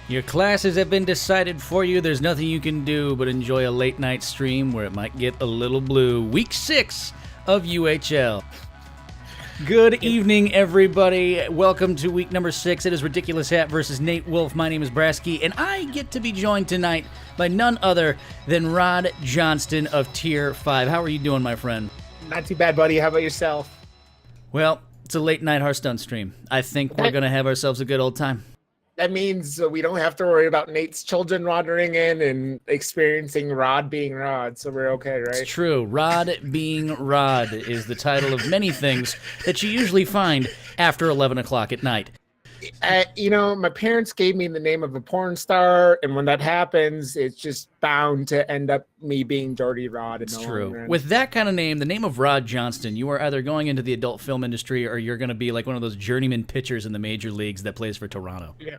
Your classes have been decided for you. There's nothing you can do but enjoy a late night stream where it might get a little blue. Week 6 of UHL. Good evening, everybody. Welcome to week number 6. It is Ridiculous Hat versus Nate Wolf. My name is Brasky, and I get to be joined tonight by none other than Rod Johnston of Tier 5. How are you doing, my friend? Not too bad, buddy. How about yourself? Well, it's a late night Hearthstone stream. I think we're going to have ourselves a good old time. That means we don't have to worry about Nate's children wandering in and experiencing Rod being Rod, so we're okay, right? It's true. Rod being Rod is the title of many things that you usually find after 11 o'clock at night. My parents gave me the name of a porn star, and when that happens, it's just bound to end up me being Dirty Rod. It's true. With that kind of name, the name of Rod Johnston, you are either going into the adult film industry or you're going to be like one of those journeyman pitchers in the major leagues that plays for Toronto. Yeah.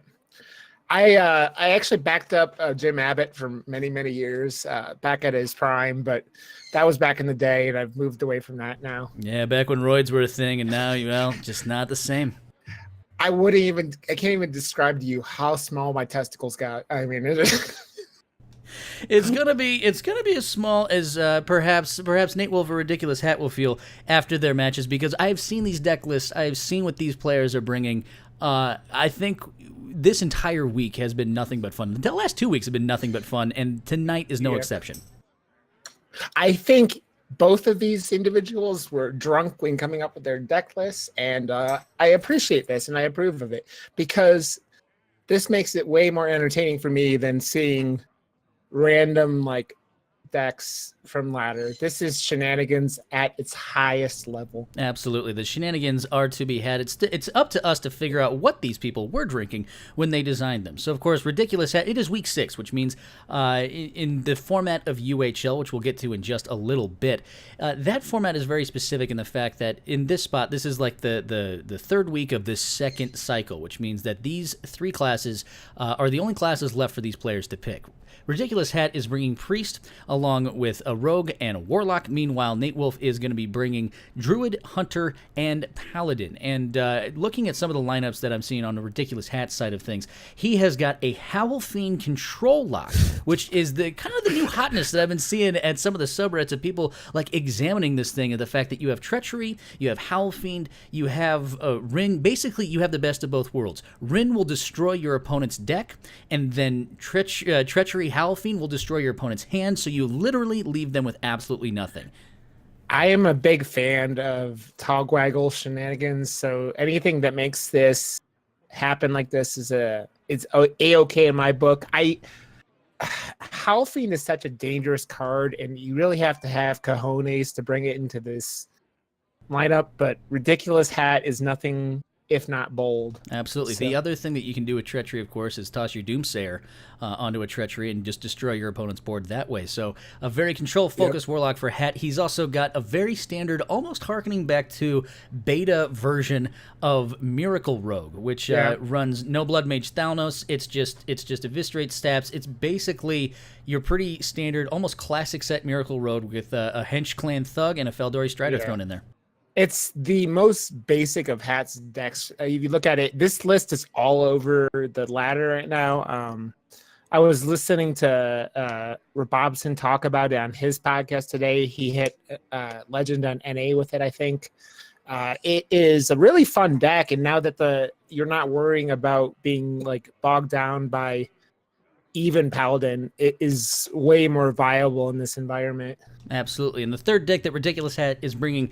I actually backed up Jim Abbott for many, many years, back at his prime, but that was back in the day, and I've moved away from that now. Yeah, back when roids were a thing, and now, well, just not the same. I can't even describe to you how small my testicles got. I mean, it's gonna be as small as perhaps Nate Wolf or Ridiculous Hat will feel after their matches, because I've seen these deck lists. I've seen what these players are bringing. I think this entire week has been nothing but fun. The last 2 weeks have been nothing but fun, and tonight is no exception. I think both of these individuals were drunk when coming up with their deck lists, and I appreciate this and I approve of it, because this makes it way more entertaining for me than seeing random decks from ladder. This is shenanigans at its highest level. Absolutely. The shenanigans are to be had. It's up to us to figure out what these people were drinking when they designed them. So, of course, Ridiculous Hat, it is week 6, which means in the format of UHL, which we'll get to in just a little bit, that format is very specific in the fact that in this spot, this is like the third week of this second cycle, which means that these 3 classes are the only classes left for these players to pick. Ridiculous Hat is bringing Priest along with a Rogue and a Warlock. Meanwhile, Nate Wolf is going to be bringing Druid, Hunter, and Paladin. And looking at some of the lineups that I'm seeing on the Ridiculous Hat side of things, he has got a Howl Fiend control lock, which is the kind of the new hotness that I've been seeing at some of the subreddits of people examining this thing, and the fact that you have Treachery, you have Howl Fiend, you have Rin. Basically, you have the best of both worlds. Rin will destroy your opponent's deck, and then Treachery Howl Fiend will destroy your opponent's hand, so you literally leave them with absolutely nothing. I am a big fan of Togwaggle shenanigans, so anything that makes this happen like this is it's A-okay in my book. Howl Fiend is such a dangerous card, and you really have to have cojones to bring it into this lineup, but Ridiculous Hat is nothing if not bold. Absolutely. So the other thing that you can do with Treachery, of course, is toss your Doomsayer onto a Treachery and just destroy your opponent's board that way. So a very control-focused Warlock for Hat. He's also got a very standard, almost harkening back to beta version of Miracle Rogue, which runs No Blood Mage Thalnos. It's just Eviscerate Stabs. It's basically your pretty standard, almost classic set Miracle Rogue with a Hench Clan Thug and a Feldori Strider thrown in there. It's the most basic of Hat's decks. If you look at it, this list is all over the ladder right now. I was listening to Robobson talk about it on his podcast today. He hit Legend on NA with it, I think. It is a really fun deck, and now that you're not worrying about being bogged down by even Paladin, it is way more viable in this environment. Absolutely. And the third deck that Ridiculous Hat is bringing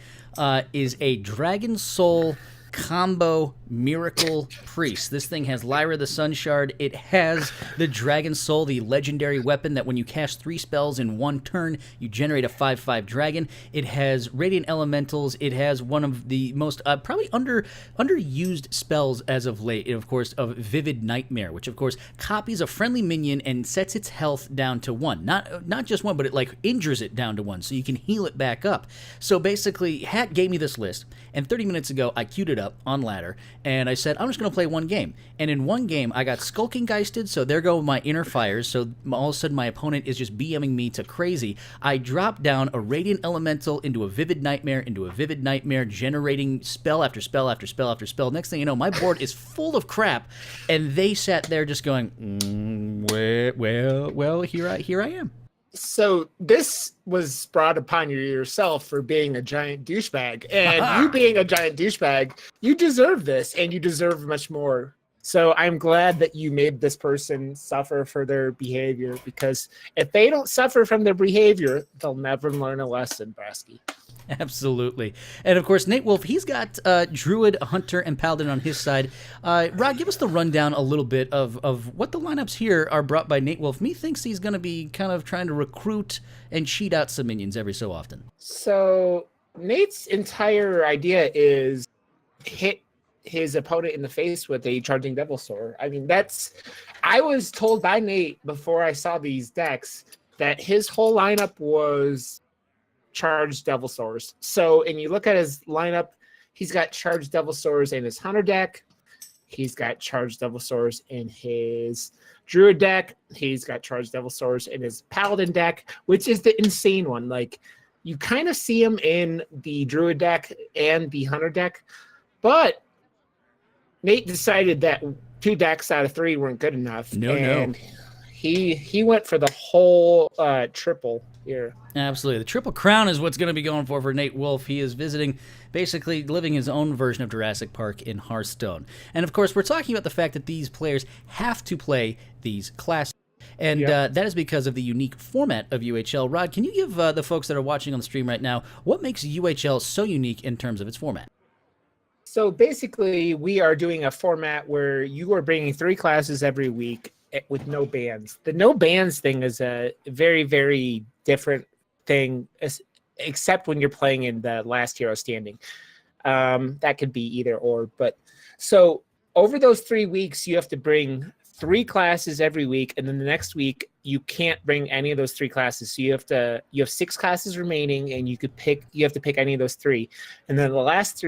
is a Dragon Soul combo Miracle Priest. This thing has Lyra the Sun Shard. It has the Dragon Soul, the legendary weapon that when you cast 3 spells in 1 turn, you generate a 5/5 dragon. It has Radiant Elementals. It has one of the most probably underused spells as of late, of course, of Vivid Nightmare, which of course copies a friendly minion and sets its health down to 1. Not just 1, but it injures it down to 1, so you can heal it back up. So basically, Hat gave me this list, and 30 minutes ago I queued it up on ladder, and I said, I'm just going to play one game. And in one game, I got Skulking Geisted, so there go my inner fires. So all of a sudden, my opponent is just BMing me to crazy. I dropped down a Radiant Elemental into a Vivid Nightmare, generating spell after spell after spell after spell. Next thing you know, my board is full of crap, and they sat there just going, well, here I am. So this was brought upon yourself for being a giant douchebag, and you being a giant douchebag, you deserve this, and you deserve much more. So I'm glad that you made this person suffer for their behavior, because if they don't suffer from their behavior, they'll never learn a lesson, Brasky. Absolutely. And of course, Nate Wolf, he's got Druid, Hunter, and Paladin on his side. Rod, give us the rundown a little bit of what the lineups here are brought by Nate Wolf. Methinks he's going to be kind of trying to recruit and cheat out some minions every so often. So Nate's entire idea is hit his opponent in the face with a Charging Devil Sword. I mean, I was told by Nate before I saw these decks that his whole lineup was Charged Devil Swords. So, and you look at his lineup, he's got Charged Devil Swords in his Hunter deck. He's got Charged Devil Swords in his Druid deck. He's got Charged Devil Swords in his Paladin deck, which is the insane one. Like, you kind of see him in the Druid deck and the Hunter deck, but Nate decided that 2 decks out of 3 weren't good enough. No. He went for the whole triple here. Absolutely. The Triple Crown is what's going to be going for Nate Wolf. He is visiting, basically living his own version of Jurassic Park in Hearthstone. And of course, we're talking about the fact that these players have to play these classes. And that is because of the unique format of UHL. Rod, can you give the folks that are watching on the stream right now, what makes UHL so unique in terms of its format? So basically, we are doing a format where you are bringing 3 classes every week with no bans. The no bans thing is a very, very different thing, except when you're playing in the last hero standing. That could be either or. But so over those 3 weeks, you have to bring 3 classes every week, and then the next week you can't bring any of those 3 classes. So you have 6 classes remaining, and you have to pick any of those 3. And then the last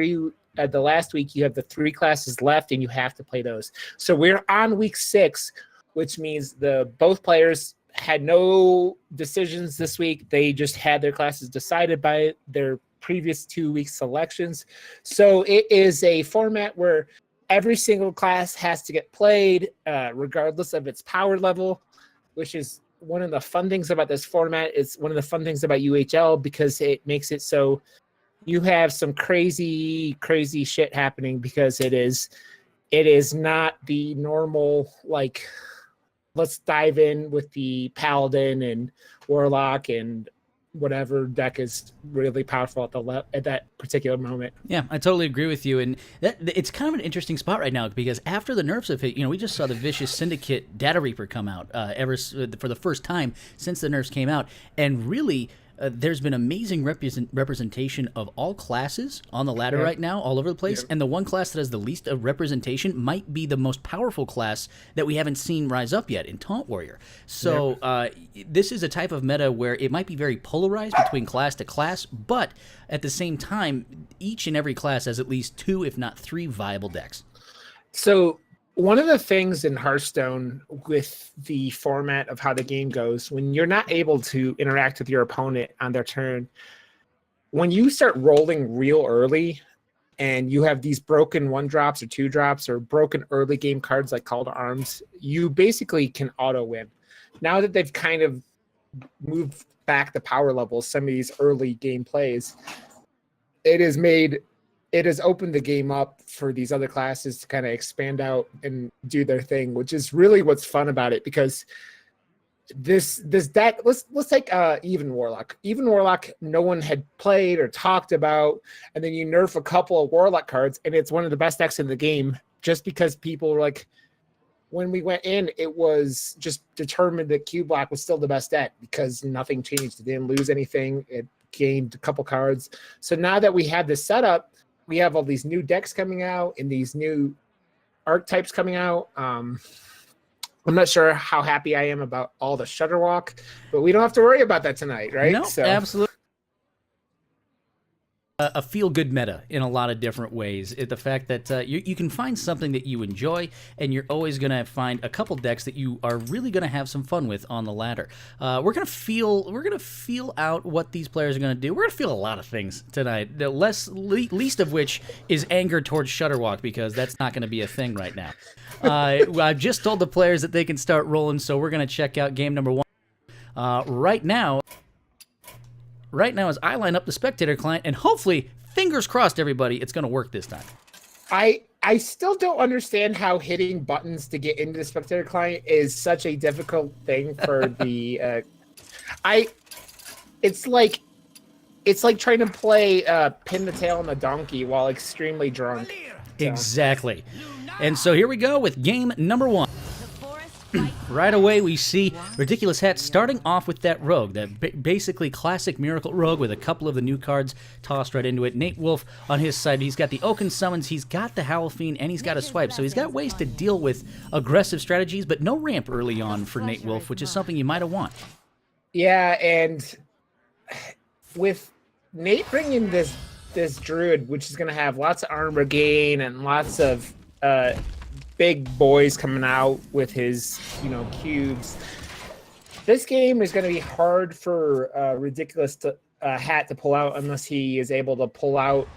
week you have the 3 classes left, and you have to play those. So we're on week 6, which means both players had no decisions this week. They just had their classes decided by their previous 2 week selections. So it is a format where every single class has to get played, regardless of its power level, which is one of the fun things about this format. It's one of the fun things about UHL, because it makes it so you have some crazy, crazy shit happening, because it is not the normal, like, let's dive in with the Paladin and Warlock and whatever deck is really powerful at that particular moment. Yeah, I totally agree with you, and it's kind of an interesting spot right now, because after the nerfs have hit, we just saw the Vicious Syndicate Data Reaper come out for the first time since the nerfs came out, and really there's been amazing representation of all classes on the ladder right now, all over the place. And the one class that has the least of representation might be the most powerful class that we haven't seen rise up yet in Taunt Warrior. So this is a type of meta where it might be very polarized between class to class, but at the same time, each and every class has at least 2, if not 3, viable decks. So one of the things in Hearthstone with the format of how the game goes, when you're not able to interact with your opponent on their turn, when you start rolling real early and you have these broken 1-drops or 2-drops or broken early game cards like Call to Arms, you basically can auto win. Now that they've kind of moved back the power levels, some of these early game plays, it has opened the game up for these other classes to kind of expand out and do their thing, which is really what's fun about it, because this deck, let's take Even Warlock. Even Warlock, no one had played or talked about, and then you nerf a couple of Warlock cards, and it's one of the best decks in the game, just because people were like, when we went in, it was just determined that Q Block was still the best deck because nothing changed. It didn't lose anything. It gained a couple cards. So now that we have this setup, we have all these new decks coming out and these new archetypes coming out. I'm not sure how happy I am about all the Shutterwalk, but we don't have to worry about that tonight, right? No, absolutely. a feel-good meta in a lot of different ways. The fact that you can find something that you enjoy, and you're always going to find a couple decks that you are really going to have some fun with on the ladder. We're going to feel out what these players are going to do. We're going to feel a lot of things tonight, the least of which is anger towards Shutterwalk, because that's not going to be a thing right now. I've just told the players that they can start rolling, so we're going to check out game number 1 right now. Right now, as I line up the spectator client, and hopefully, fingers crossed, everybody, it's going to work this time. I still don't understand how hitting buttons to get into the spectator client is such a difficult thing for the. It's like trying to play pin the tail on the donkey while extremely drunk. So. Exactly. And so here we go with game number 1. Right away, we see Ridiculous Hat starting off with that rogue, that basically classic Miracle Rogue with a couple of the new cards tossed right into it. Nate Wolf on his side, he's got the Oaken Summons, he's got the Howl Fiend, and he's got a Swipe, so he's got ways to deal with aggressive strategies, but no ramp early on for Nate Wolf, which is something you might have want. Yeah, and with Nate bringing this Druid, which is going to have lots of armor gain and lots of big boys coming out with his, cubes. This game is going to be hard for Ridiculous Hat to pull out unless he is able to pull out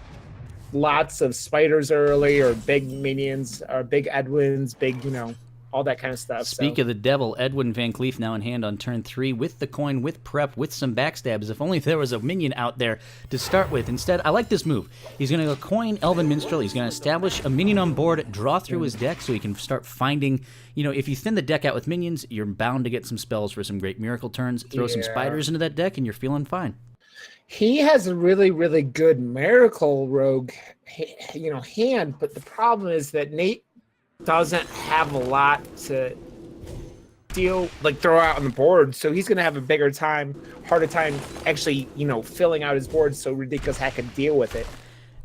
lots of spiders early, or big minions, or big Edwins, big, all that kind of stuff. Speak of the devil, Edwin Van Cleef now in hand on turn 3 with the coin, with prep, with some backstabs. If only there was a minion out there to start with. Instead, I like this move. He's going to go coin Elven Minstrel. He's going to establish a minion on board, draw through his deck so he can start finding, if you thin the deck out with minions, you're bound to get some spells for some great miracle turns. Throw some spiders into that deck and you're feeling fine. He has a really, really good Miracle Rogue, hand, but the problem is that Nate doesn't have a lot to throw out on the board, so he's going to have a harder time actually, filling out his board so Ridiculous Hat can deal with it.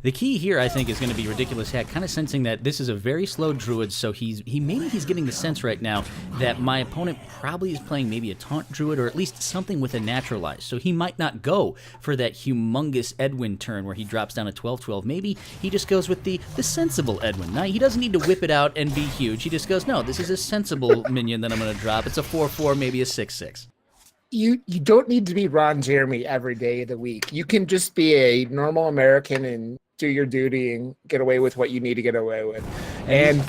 The key here, I think, is going to be Ridiculous Hat kind of sensing that this is a very slow Druid, so maybe he's getting the sense right now that my opponent probably is playing maybe a Taunt Druid, or at least something with a Naturalize, so he might not go for that humongous Edwin turn where he drops down a 12-12. Maybe he just goes with the sensible Edwin. Now, he doesn't need to whip it out and be huge. He just goes, no, this is a sensible minion that I'm going to drop. It's a 4-4, maybe a 6-6. You don't need to be Ron Jeremy every day of the week. You can just be a normal American and do your duty and get away with what you need to get away with. And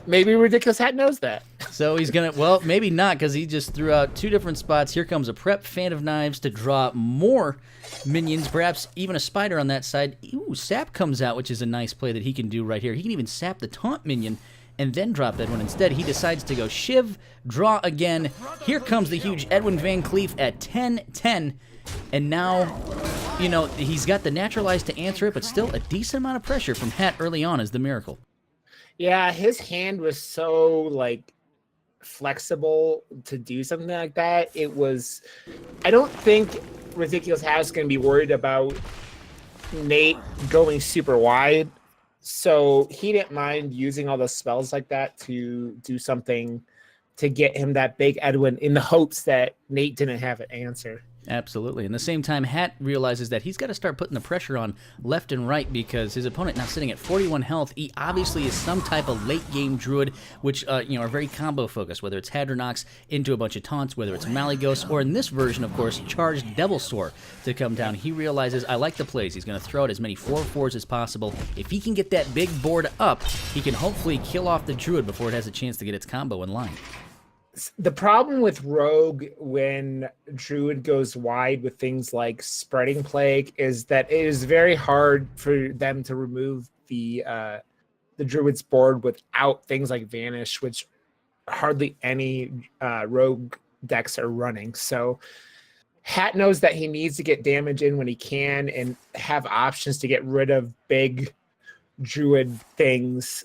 maybe Ridiculous Hat knows that. So he's going to, well, maybe not, because he just threw out 2 different spots. Here comes a prep Fan of Knives to draw more minions, perhaps even a spider on that side. Ooh, Sap comes out, which is a nice play that he can do right here. He can even sap the Taunt minion and then drop Edwin. Instead, he decides to go Shiv, draw again. Here comes the huge Edwin Van Cleef at 10-10. And now, he's got the Naturalize to answer it, but still a decent amount of pressure from Hat early on as the Miracle. Yeah, his hand was so, flexible to do something like that. I don't think Ridiculous Hat is going to be worried about Nate going super wide. So he didn't mind using all the spells like that to do something to get him that big Edwin in the hopes that Nate didn't have an answer. Absolutely. And at the same time, Hat realizes that he's got to start putting the pressure on left and right, because his opponent now sitting at 41 health. He obviously is some type of late-game Druid, which are very combo-focused, whether it's Hadronox into a bunch of taunts, whether it's Malygos, or in this version, of course, charged Devilsaur to come down. He realizes, I like the plays. He's going to throw out as many 4/4s as possible. If he can get that big board up, he can hopefully kill off the Druid before it has a chance to get its combo in line. The problem with Rogue when Druid goes wide with things like Spreading Plague is that it is very hard for them to remove the Druid's board without things like Vanish, which hardly any Rogue decks are running. So Hat knows that he needs to get damage in when he can and have options to get rid of big Druid things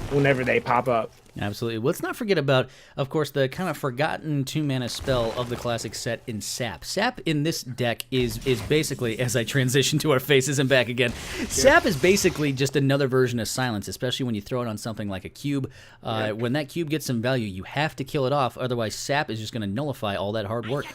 whenever they pop up. Absolutely. Well, let's not forget about, of course, the kind of forgotten 2-mana spell of the classic set in Sap. Sap in this deck is basically, as I transition to our faces and back again, Sap is basically just another version of Silence, especially when you throw it on something like a cube. When that cube gets some value, you have to kill it off, otherwise Sap is just going to nullify all that hard work.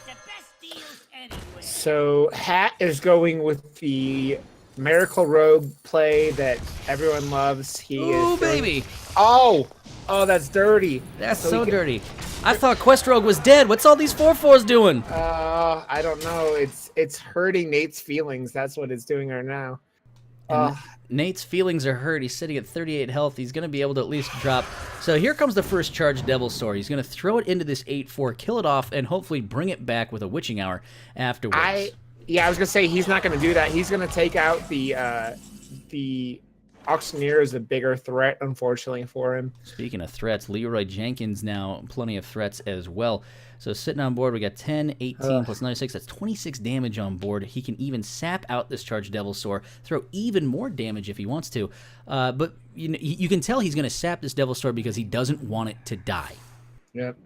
So Hat is going with the Miracle Rogue play that everyone loves. Ooh, baby. Oh, that's dirty. That's so dirty. I thought Quest Rogue was dead. What's all these 4/4s doing? I don't know. It's hurting Nate's feelings. That's what it's doing right now. Nate's feelings are hurt. He's sitting at 38 health. He's going to be able to at least drop. So here comes the first charged Devil Sword. He's going to throw it into this 8/4, kill it off, and hopefully bring it back with a Witching Hour afterwards. I was gonna say he's not gonna do that. He's gonna take out the Auctioneer is a bigger threat, unfortunately, for him. Speaking of threats, Leroy Jenkins now plenty of threats as well. So sitting on board, we got 10, 18 plus 96. That's 26 damage on board. He can even sap out this charged Devil Sword, throw even more damage if he wants to. But you can tell he's going to sap this Devil Sword because he doesn't want it to die. Yep.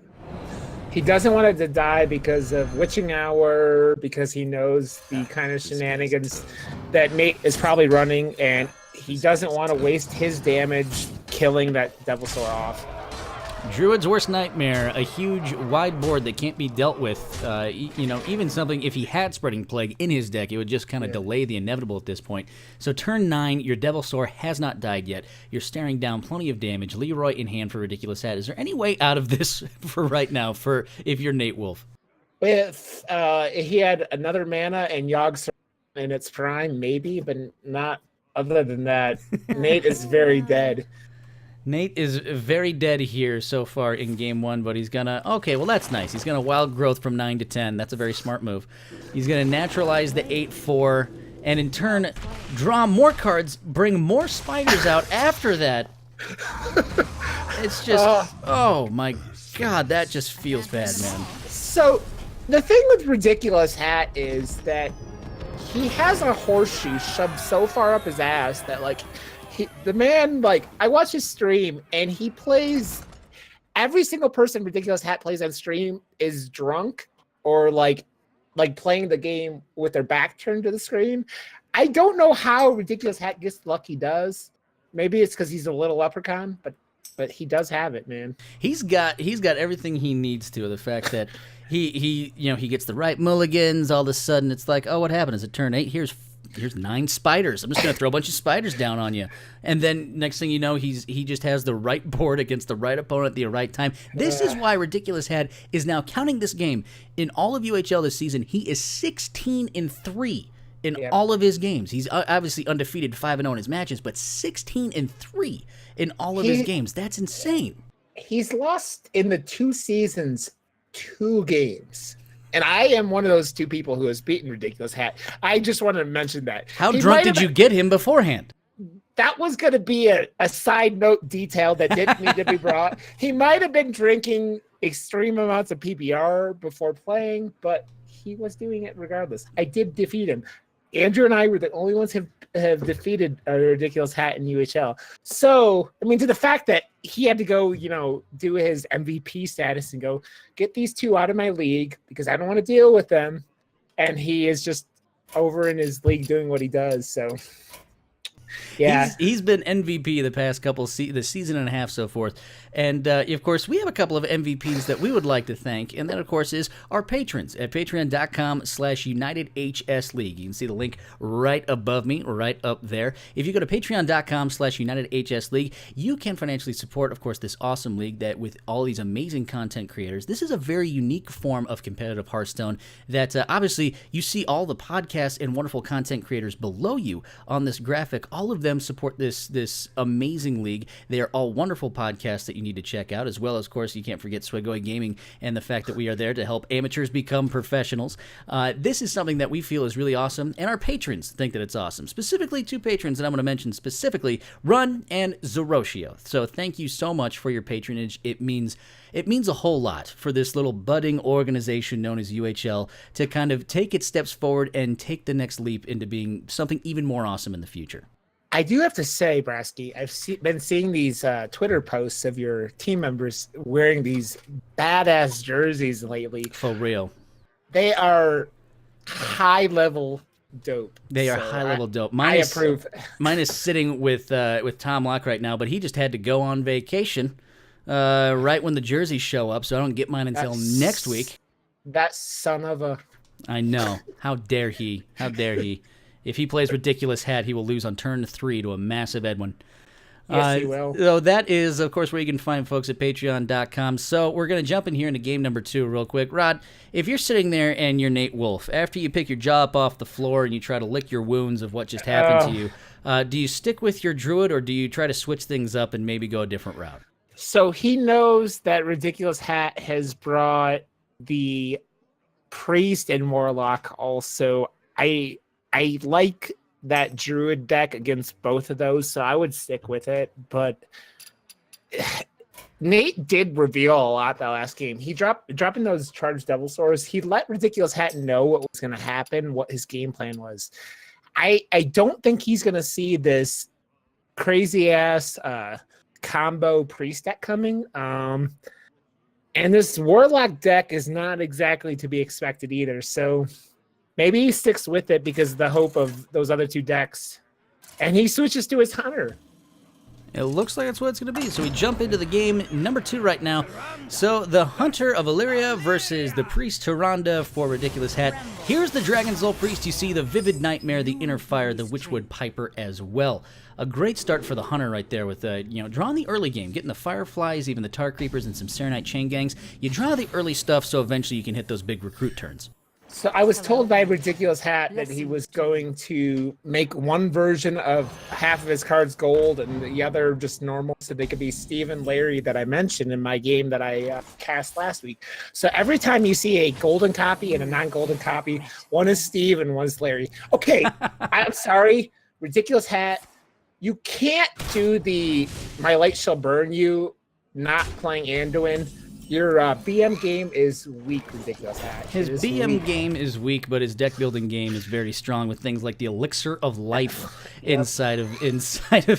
He doesn't want it to die because of Witching Hour, because he knows the kind of shenanigans that Nate is probably running, and he doesn't want to waste his damage killing that Devil Sword off. Druid's worst nightmare, a huge wide board that can't be dealt with. Even something, if he had Spreading Plague in his deck, it would just kind of delay the inevitable at this point. So turn 9, your Devil Sword has not died yet. You're staring down plenty of damage. Leroy in hand for Ridiculous Hat. Is there any way out of this for right now, for if you're Nate Wolf? If he had another mana and Yogg in its prime, maybe, but not other than that. Nate is very dead. Nate is very dead here so far in game 1, but he's gonna... Okay, well, that's nice. He's gonna Wild Growth from 9 to 10. That's a very smart move. He's gonna naturalize the 8/4, and in turn, draw more cards, bring more spiders out after that. It's just... oh, my God, that just feels bad, man. So, the thing with Ridiculous Hat is that he has a horseshoe shoved so far up his ass that, like... the man, like, I watch his stream, and he plays... Every single person Ridiculous Hat plays on stream is drunk or, like playing the game with their back turned to the screen. I don't know how Ridiculous Hat gets the luck he does. Maybe it's because he's a little leprechaun, but he does have it, man. He's got everything he needs to. The fact that he gets the right mulligans, all of a sudden it's like, oh, what happened? Is it turn 8? Here's 9 spiders. I'm just going to throw a bunch of spiders down on you. And then next thing you know, he just has the right board against the right opponent at the right time. This is why Ridiculous Hat is now counting this game. In all of UHL this season, he is 16-3 in all of his games. He's obviously undefeated 5-0 in his matches, but 16-3 in all of his games. That's insane. He's lost in the 2 seasons 2 games. And I am one of those 2 people who has beaten Ridiculous Hat. I just wanted to mention that. How drunk did you get him beforehand? That was going to be a side note detail that didn't need to be brought. He might have been drinking extreme amounts of PBR before playing, but he was doing it regardless. I did defeat him. Andrew and I were the only ones who have defeated a Ridiculous Hat in UHL. So, I mean, to the fact that he had to go, do his MVP status and go, get these 2 out of my league because I don't want to deal with them. And he is just over in his league doing what he does. So, yeah. He's been MVP the past couple the season and a half, so forth. And, of course, we have a couple of MVPs that we would like to thank. And that, of course, is our patrons at patreon.com/UnitedHSLeague. You can see the link right above me, right up there. If you go to patreon.com/UnitedHSLeague, you can financially support, of course, this awesome league that with all these amazing content creators. This is a very unique form of competitive Hearthstone that, obviously, you see all the podcasts and wonderful content creators below you on this graphic. All of them support this amazing league. They are all wonderful podcasts that you need to check out, as well as, of course, you can't forget Swagoi Gaming and the fact that we are there to help amateurs become professionals. This is something that we feel is really awesome, and our patrons think that it's awesome. Specifically, 2 patrons that I'm going to mention specifically, Run and Zeroshio. So thank you so much for your patronage. It means a whole lot for this little budding organization known as UHL to kind of take its steps forward and take the next leap into being something even more awesome in the future. I do have to say, Brasky, I've been seeing these Twitter posts of your team members wearing these badass jerseys lately. For real. They are high-level dope. They are high-level dope. I approve. Mine is sitting with Tom Locke right now, but he just had to go on vacation right when the jerseys show up, so I don't get mine until next week. That son of a... I know. How dare he? How dare he? If he plays Ridiculous Hat, he will lose on turn 3 to a massive Edwin. Yes, he will. So that is, of course, where you can find folks at patreon.com. So we're going to jump in here into game number 2 real quick. Rod, if you're sitting there and you're Nate Wolf, after you pick your jaw up off the floor and you try to lick your wounds of what just happened to you, do you stick with your druid or do you try to switch things up and maybe go a different route? So he knows that Ridiculous Hat has brought the priest and warlock also. I like that druid deck against both of those, so I would stick with it. But Nate did reveal a lot that last game. He dropping those charged devil swords. He let Ridiculous Hat know what was going to happen, what his game plan was. I don't think he's going to see this crazy ass combo priest deck coming. And this warlock deck is not exactly to be expected either. So maybe he sticks with it because of the hope of those other 2 decks. And he switches to his hunter. It looks like that's what it's going to be. So we jump into the game number 2 right now. So the Hunter of Illyria versus the Priest Tyrande for Ridiculous Hat. Here's the Dragon's Soul Priest. You see the Vivid Nightmare, the Inner Fire, the Witchwood Piper as well. A great start for the Hunter right there with, drawing the early game, getting the Fireflies, even the Tar Creepers, and some Serenite Chain Gangs. You draw the early stuff so eventually you can hit those big recruit turns. So I was told by Ridiculous Hat that he was going to make one version of half of his cards gold and the other just normal, so they could be Steve and Larry that I mentioned in my game that I cast last week. So every time you see a golden copy and a non-golden copy, one is Steve and one is Larry. Okay, I'm sorry, Ridiculous Hat, you can't do the My Light Shall Burn You not playing Anduin. Your BM game is weak, Ridiculous Hat. His BM game is weak, but his deck building game is very strong with things like the Elixir of Life inside of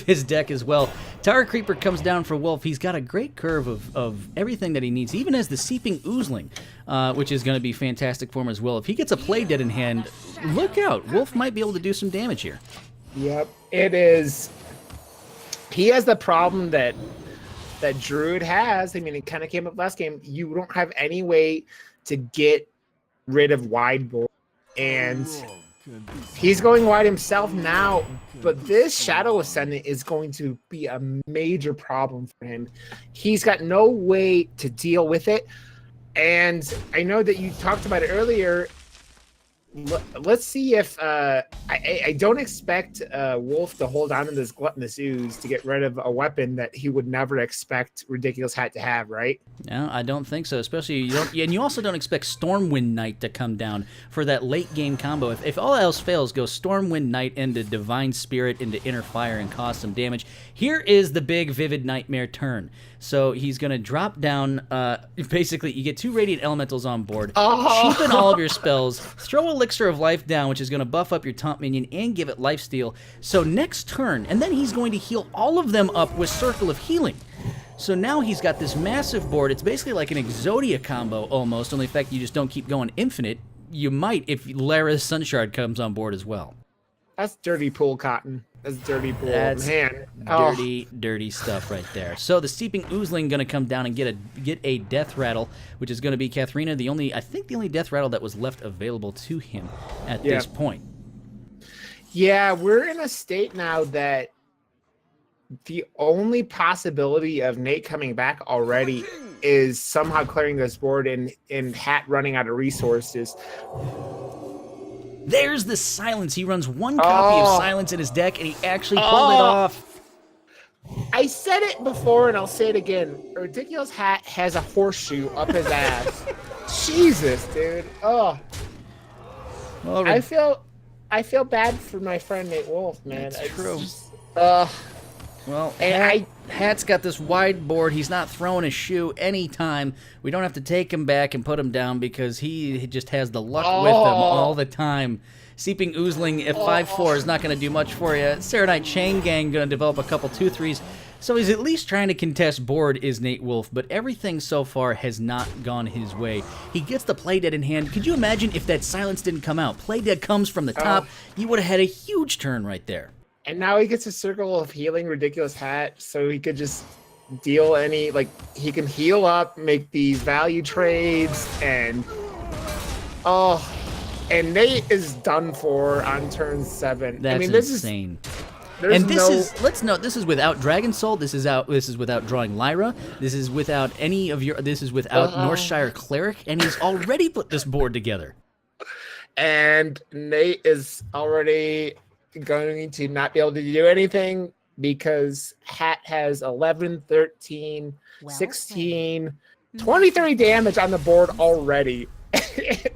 his deck as well. Tower Creeper comes down for Wolf. He's got a great curve of everything that he needs. He even has the Seeping Oozling, which is going to be fantastic for him as well. If he gets a Play Dead in hand, look out. Wolf might be able to do some damage here. Yep, it is. He has the problem that Druid has. I mean, it kind of came up last game. You don't have any way to get rid of wide board, and he's going wide himself now. But this Shadow Ascendant is going to be a major problem for him. He's got no way to deal with it. And I know that you talked about it earlier. Let's see if I don't expect Wolf to hold on to this Gluttonous Ooze to get rid of a weapon that he would never expect Ridiculous Hat to have, right? No, I don't think so. Especially and you also don't expect Stormwind Knight to come down for that late game combo. If all else fails, go Stormwind Knight into Divine Spirit into Inner Fire and cause some damage. Here is the big Vivid Nightmare turn. So he's going to drop down, basically you get 2 Radiant Elementals on board, cheapen all of your spells, throw Elixir of Life down, which is going to buff up your Taunt minion and give it lifesteal. So next turn, and then he's going to heal all of them up with Circle of Healing. So now he's got this massive board. It's basically like an Exodia combo almost, only the fact you just don't keep going infinite. You might if Lara's Sunshard comes on board as well. That's dirty pool cotton. That's dirty pool. That's man. Dirty stuff right there. So the Steeping Oozling going to come down and get a Death Rattle, which is going to be Katharina, I think the only Death Rattle that was left available to him at this point. Yeah, we're in a state now that the only possibility of Nate coming back already is somehow clearing this board and Hat running out of resources. There's the Silence. He runs 1 copy of Silence in his deck, and he actually pulled it off. I said it before, and I'll say it again. Ridiculous Hat has a horseshoe up his ass. Jesus, dude. Oh. Well, I feel bad for my friend Nate Wolf, man. That's true. Just, well, Hat's got this wide board. He's not throwing his shoe anytime. We don't have to take him back and put him down because he just has the luck with him all the time. Seeping Oozling at 5/4 is not going to do much for you. Serenite Chain Gang going to develop a couple 2/3s. So he's at least trying to contest board is Nate Wolf, but everything so far has not gone his way. He gets the Play Dead in hand. Could you imagine if that Silence didn't come out? Play Dead comes from the top. You would have had a huge turn right there. And now he gets a Circle of Healing Ridiculous Hat, so he could just deal he can heal up, make these value trades, and and Nate is done for on turn 7. That's I mean, this insane. There's And this no, is, let's note, this is without Dragon Soul. This is without drawing Lyra. This is without any of your. This is without Northshire Cleric, and he's already put this board together. and Nate is already going to not be able to do anything because Hat has 11, 13, 16, 23 damage on the board already.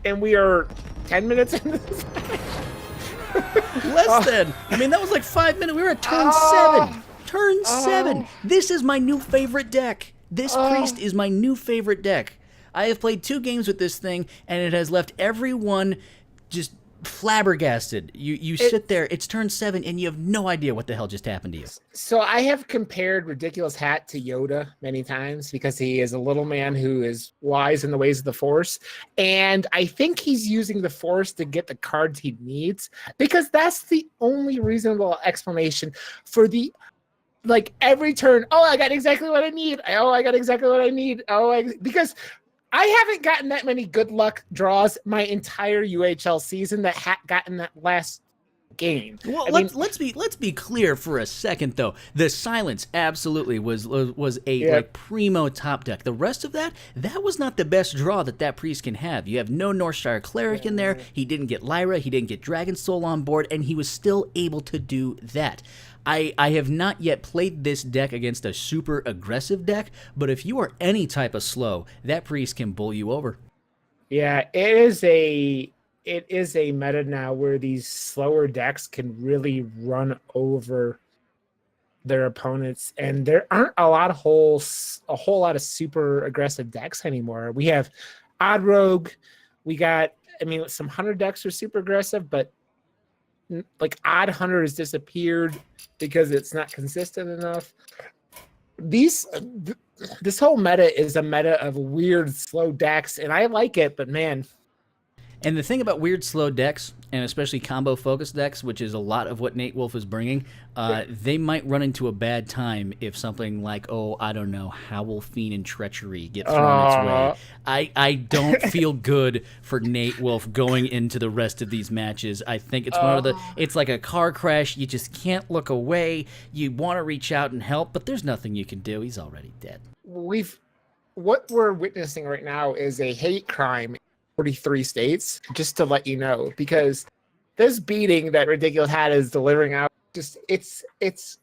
And we are 10 minutes into this. Less than. I mean, that was like 5 minutes. We were at turn 7. Turn 7. This is my new favorite deck. This Priest is my new favorite deck. I have played 2 games with this thing, and it has left everyone just flabbergasted. You sit there, it's turn 7, and you have no idea what the hell just happened to you. So I have compared Ridiculous Hat to Yoda many times because he is a little man who is wise in the ways of the Force. And I think he's using the Force to get the cards he needs because that's the only reasonable explanation for the, like, every turn. Oh, I got exactly what I need. Oh, I got exactly what I need. Because I haven't gotten that many good luck draws my entire UHL season that Hat got in that last game. Well, I mean, let's be clear for a second though. The Silence absolutely was a like primo top deck. The rest of that was not the best draw that Priest can have. You have no Northshire Cleric in there. He didn't get Lyra. He didn't get Dragon Soul on board, and he was still able to do that. I have not yet played this deck against a super aggressive deck, but if you are any type of slow, that Priest can bowl you over. Yeah, it is a meta now where these slower decks can really run over their opponents, and there aren't a whole lot of super aggressive decks anymore. We have Odd Rogue, we got, I mean, some Hunter decks are super aggressive, but like Odd Hunter has disappeared because it's not consistent enough. This whole meta is a meta of weird slow decks, and I like it, but man. And the thing about weird slow decks, and especially combo focused decks, which is a lot of what Nate Wolf is bringing, they might run into a bad time if something like, I don't know, Howl Fiend and Treachery get thrown its way. I don't feel good for Nate Wolf going into the rest of these matches. I think it's it's like a car crash. You just can't look away. You want to reach out and help, but there's nothing you can do. He's already dead. What we're witnessing right now is a hate crime 43 states, just to let you know, because this beating that Ridiculous Hat is delivering out, just it's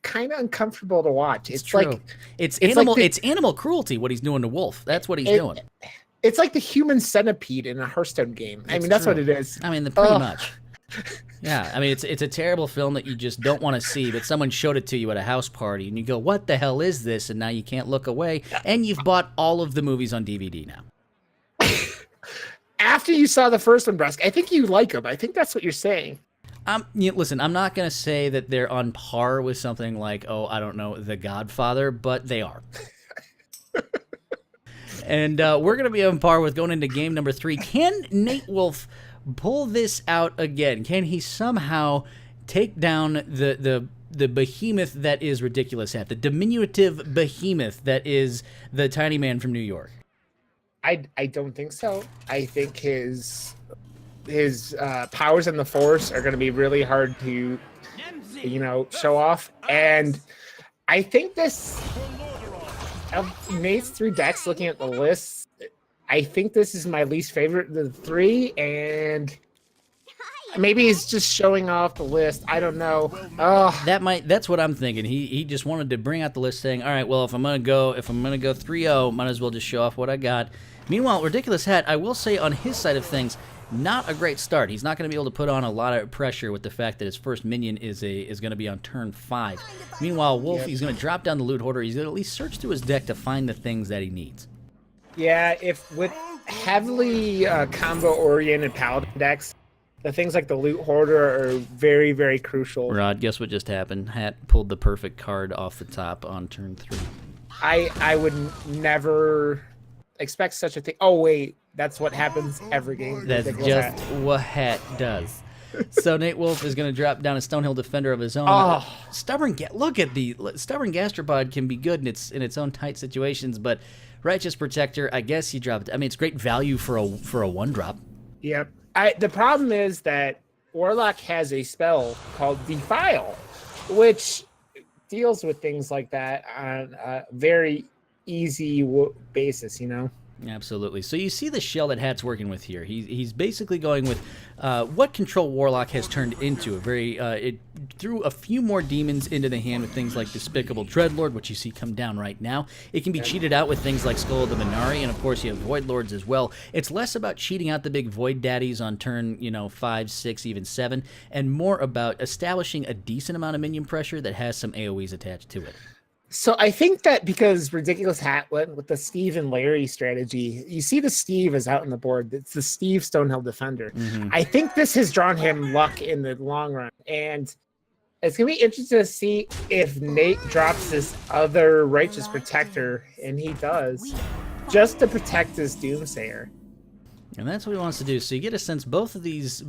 kind of uncomfortable to watch. It's true. like it's animal cruelty what he's doing to Wolf. That's what he's doing. It's like the human centipede in a Hearthstone game. I mean, that's what it is. I mean, pretty much. Yeah, I mean, it's a terrible film that you just don't want to see, but someone showed it to you at a house party, and you go, what the hell is this? And now you can't look away, and you've bought all of the movies on DVD now. After you saw the first one, Brusk, I think you like them. I think that's what you're saying. Listen, I'm not going to say that they're on par with something like, I don't know, The Godfather, but they are. And we're going to be on par with going into game number 3. Can Nate Wolf pull this out again? Can he somehow take down the behemoth that is Ridiculous Hat, the diminutive behemoth that is the tiny man from New York? I don't think so. I think his powers in the Force are going to be really hard to, show off. And I think this, of Nate's 3 decks, looking at the list, I think this is my least favorite of the 3. And maybe he's just showing off the list. I don't know. That's what I'm thinking. He just wanted to bring out the list saying, all right, well, if I'm gonna go 3-0, might as well just show off what I got. Meanwhile, Ridiculous Hat, I will say on his side of things, not a great start. He's not going to be able to put on a lot of pressure with the fact that his first minion is going to be on turn 5. Meanwhile, Wolf, he's going to drop down the loot hoarder. He's going to at least search through his deck to find the things that he needs. Yeah, if with heavily combo-oriented paladin decks, the things like the loot hoarder are very, very crucial. Rod, guess what just happened? Hat pulled the perfect card off the top on turn 3. I would never expect such a thing. Oh, wait. That's what happens every game. That's just what Hat does. So Nate Wolf is going to drop down a Stonehill Defender of his own. Look at the Stubborn Gastropod can be good in its own tight situations, but Righteous Protector, I guess he dropped. I mean, it's great value for a 1-drop. Yep. The problem is that Warlock has a spell called Defile, which deals with things like that on a very easy basis, you know? Absolutely. So you see the shell that Hat's working with here. He's basically going with what Control Warlock has turned into. It threw a few more demons into the hand with things like Despicable Dreadlord, which you see come down right now. It can be cheated out with things like Skull of the Minari, and of course you have Void Lords as well. It's less about cheating out the big Void Daddies on turn 5, 6, even 7, and more about establishing a decent amount of minion pressure that has some AoEs attached to it. So I think that because Ridiculous Hat went with the Steve and Larry strategy, you see the Steve is out on the board. It's the Steve Stonehill Defender. Mm-hmm. I think this has drawn him luck in the long run. And it's going to be interesting to see if Nate drops this other Righteous Protector, and he does, just to protect his Doomsayer. And that's what he wants to do. So you get a sense both of these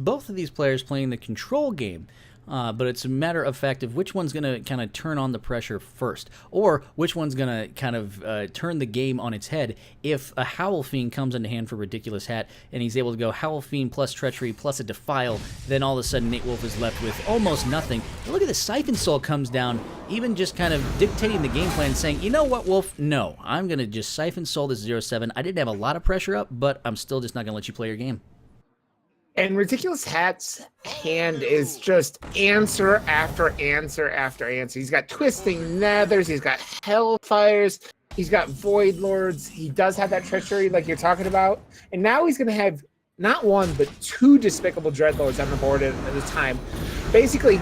players playing the control game. But it's a matter of fact of which one's going to kind of turn on the pressure first, or which one's going to kind of turn the game on its head if a Howl Fiend comes into hand for Ridiculous Hat, and he's able to go Howl Fiend plus Treachery plus a Defile, then all of a sudden Nate Wolf is left with almost nothing. And look at the Siphon Soul comes down, even just kind of dictating the game plan, saying, you know what, Wolf, no, I'm going to just Siphon Soul this 0-7. I didn't have a lot of pressure up, but I'm still just not going to let you play your game. And Ridiculous Hat's hand is just answer after answer after answer. He's got Twisting Nethers, he's got Hellfires, he's got Void Lords, he does have that Treachery like you're talking about. And now he's going to have not one, but 2 Despicable Dreadlords on the board at a time. Basically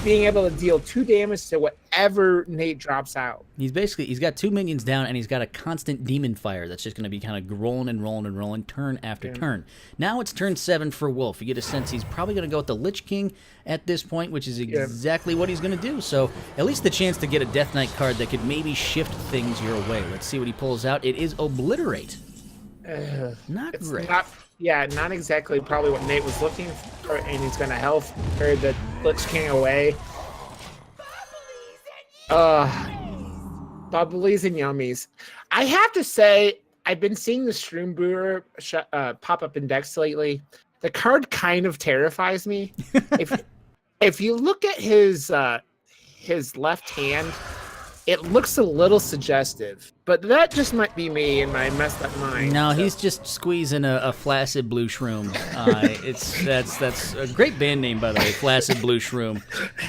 being able to deal 2 damage to whatever Nate drops out. He's got 2 minions down, and he's got a constant demon fire that's just going to be kind of rolling and rolling and rolling turn after turn. Now it's turn 7 for Wolf. You get a sense he's probably going to go with the Lich King at this point, which is exactly what he's going to do. So at least the chance to get a Death Knight card that could maybe shift things your way. Let's see what he pulls out. It is Obliterate. Not great. Not exactly probably what Nate was looking for, and he's going to health the Lich King away. Bubblies and Yummies. I have to say, I've been seeing the Shroom Brewer pop up in decks lately. The card kind of terrifies me. If you look at his left hand, it looks a little suggestive, but that just might be me and my messed up mind. No, he's just squeezing a Flaccid Blue Shroom. That's a great band name, by the way, Flaccid Blue Shroom.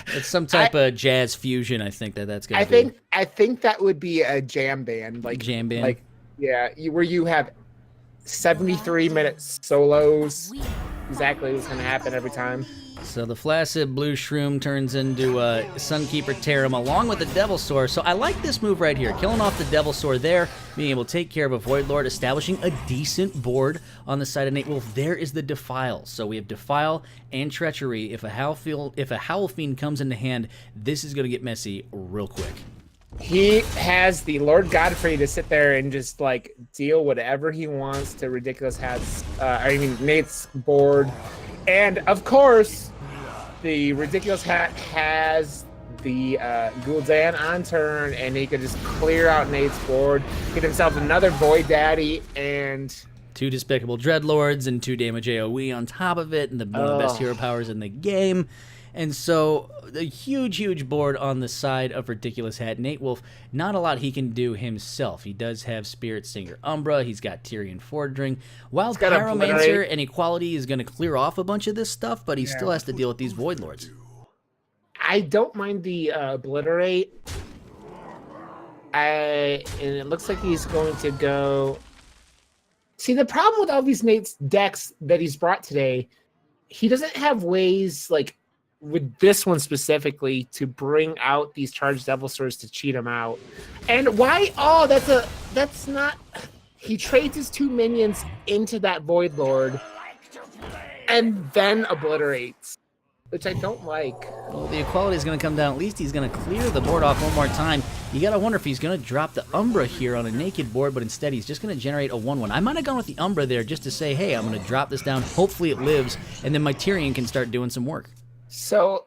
It's some type of jazz fusion. I think that's gonna be. I think that would be a jam band, jam band. Where you have 73-minute solos. Exactly what's gonna happen every time. So the Flaccid Blue Shroom turns into a Sunkeeper Tarim along with the Devilsaur. So I like this move right here. Killing off the Devilsaur there, being able to take care of a Void Lord, establishing a decent board on the side of Nate Wolf. There is the Defile. So we have Defile and Treachery. If a Howl Fiend comes into hand, this is going to get messy real quick. He has the Lord Godfrey to sit there and just deal whatever he wants to Ridiculous Hat's, Nate's board. And of course, the Ridiculous Hat has the Gul'dan on turn, and he could just clear out Nate's board, get himself another Void Daddy, and 2 Despicable Dreadlords and 2 damage AoE on top of it, and one of the best hero powers in the game. And so, a huge board on the side of Ridiculous Hat. Nate Wolf, not a lot he can do himself. He does have Spirit Singer Umbra. He's got Tyrion Fordring. Wild Pyromancer and Equality is going to clear off a bunch of this stuff, but he still has to deal with these Void Lords. I don't mind the Obliterate. And it looks like he's going to go... See, the problem with all these Nate's decks that he's brought today, he doesn't have ways, with this one specifically, to bring out these charged Devilsaurs to cheat him out. And why? Oh, that's not... He trades his 2 minions into that Void Lord and then obliterates, which I don't like. Well, the Equality is going to come down. At least he's going to clear the board off one more time. You got to wonder if he's going to drop the Umbra here on a naked board, but instead he's just going to generate a 1/1. I might have gone with the Umbra there just to say, hey, I'm going to drop this down. Hopefully it lives, and then my Tyrion can start doing some work. So,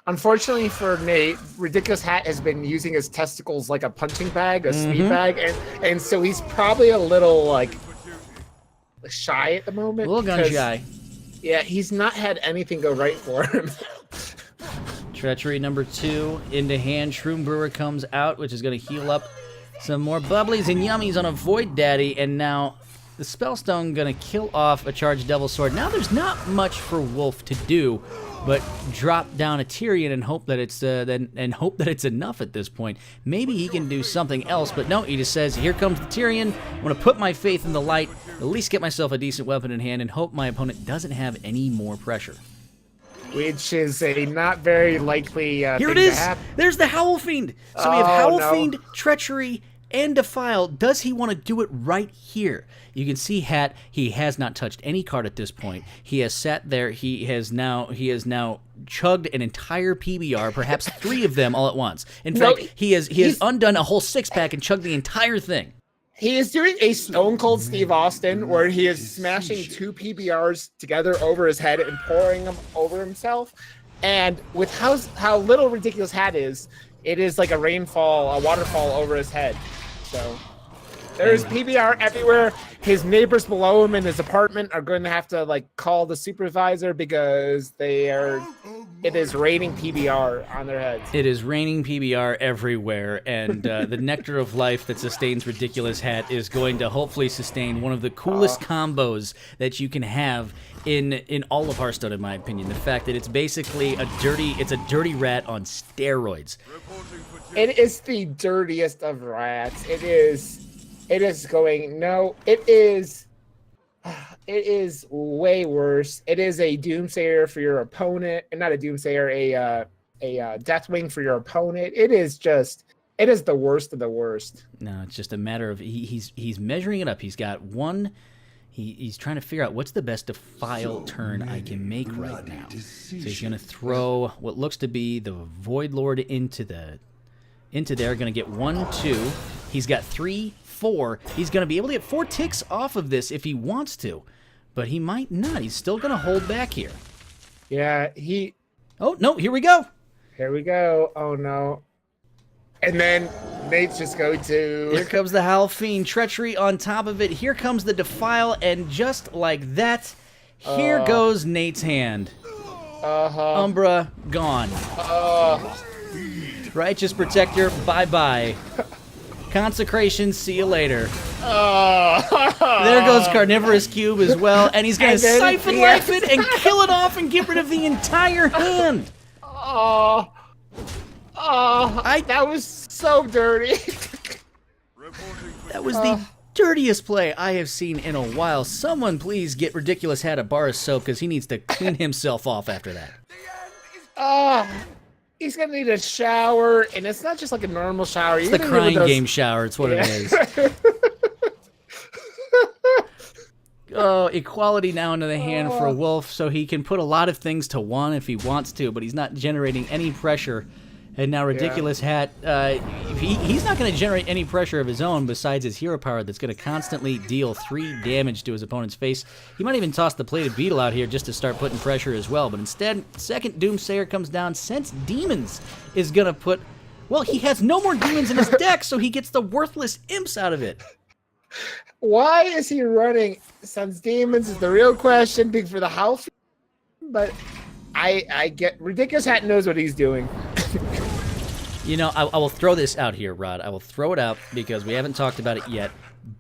unfortunately for Nate, Ridiculous Hat has been using his testicles like a punching bag, a speed bag, and so he's probably a little shy at the moment. A little gun shy. Yeah, he's not had anything go right for him. Treachery number 2 into hand. Shroom Brewer comes out, which is going to heal up some more bubblies and yummies on a Void Daddy, and now the Spellstone going to kill off a charged Devil Sword. Now there's not much for Wolf to do, but drop down a Tyrion and hope that it's enough at this point. Maybe he can do something else, but no, he just says, "Here comes the Tyrion. I'm going to put my faith in the light, at least get myself a decent weapon in hand, and hope my opponent doesn't have any more pressure." Which is a not very likely Here thing it is. to happen. There's the Howl Fiend. So we have Howl Fiend, Treachery, and Defile. Does he want to do it right here? You can see Hat. He has not touched any card at this point. He has sat there. He has now chugged an entire PBR, perhaps 3 of them all at once. In fact, he has undone a whole 6-pack and chugged the entire thing. He is doing a Stone Cold Steve Austin, where he is smashing 2 PBRs together over his head and pouring them over himself. And with how little Ridiculous Hat is, it is like a waterfall over his head. So there's PBR everywhere. His neighbors below him in his apartment are going to have to call the supervisor because it is raining PBR on their heads. It is raining PBR everywhere, and the Nectar of Life that sustains Ridiculous Hat is going to hopefully sustain one of the coolest combos that you can have in all of Hearthstone, in my opinion. The fact that it's basically a dirty rat on steroids. It is the dirtiest of rats. It is way worse. It is a Doomsayer for your opponent, and not a Doomsayer, a Deathwing for your opponent. It is the worst of the worst. No, it's just a matter of he's measuring it up. He's got one. He's trying to figure out what's the best Defile turn I can make right now. So he's going to throw what looks to be the Void Lord into there. Going to get 1, 2. He's got 3, 4. He's going to be able to get 4 ticks off of this if he wants to, but he might not. He's still going to hold back here. Yeah, Oh, no, here we go. Here we go. Oh, no. And then Nate's just going to... Here comes the Howl Fiend. Treachery on top of it. Here comes the Defile, and just like that, here goes Nate's hand. Umbra, gone. Righteous Protector, bye-bye. Consecration, see you later. There goes Carnivorous Cube as well, and he's going to siphon life it and kill it off and get rid of the entire hand. That was so dirty. That was the dirtiest play I have seen in a while. Someone please get Ridiculous Hat a bar of soap because he needs to clean himself off after that. He's going to need a shower, and it's not just like a normal shower. It's the crying game shower. It's what it is. Oh, equality now into the hand for Wolf, so he can put a lot of things to 1 if he wants to, but he's not generating any pressure. And now Ridiculous Hat, he's not going to generate any pressure of his own besides his hero power that's going to constantly deal 3 damage to his opponent's face. He might even toss the Plated Beetle out here just to start putting pressure as well. But instead, second Doomsayer comes down. Sense Demons is going to put... Well, he has no more demons in his deck, so he gets the worthless imps out of it. Why is he running Sense Demons is the real question. Big for the house. But I get... Ridiculous Hat knows what he's doing. You know, I will throw this out here, Rod. I will throw it out because we haven't talked about it yet,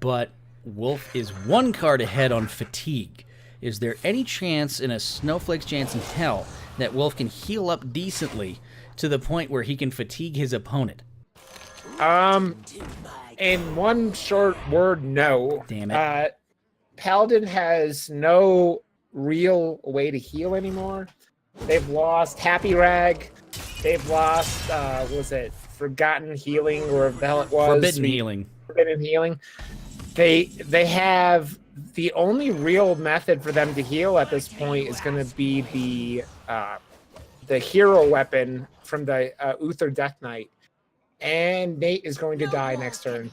but Wolf is 1 card ahead on Fatigue. Is there any chance, in a snowflake's chance in hell, that Wolf can heal up decently to the point where he can fatigue his opponent? In one short word, no. Damn it. Paladin has no real way to heal anymore. They've lost Happy Rag. They've lost, was it Forgotten Healing, or the hell it was? Forbidden Healing. Forbidden Healing. They have the only real method for them to heal at this point is going to be the hero weapon from the Uther Death Knight, and Nate is going to die next turn.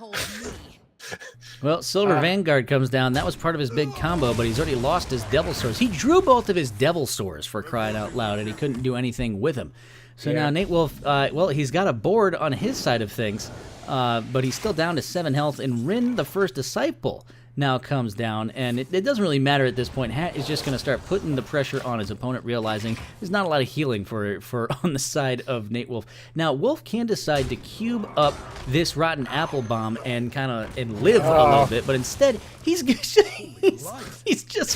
Well, Silver Vanguard comes down. That was part of his big combo, but he's already lost his Devil Swords. He drew both of his Devil Swords, for crying out loud, and he couldn't do anything with them. So now Nate Wolf, well, he's got a board on his side of things, but he's still down to 7 health. And Rin, the first Disciple, now comes down, and it doesn't really matter at this point. Hat is just going to start putting the pressure on his opponent, realizing there's not a lot of healing for on the side of Nate Wolf. Now, Wolf can decide to cube up this Rotten Apple Bomb and live a little bit, but instead he's just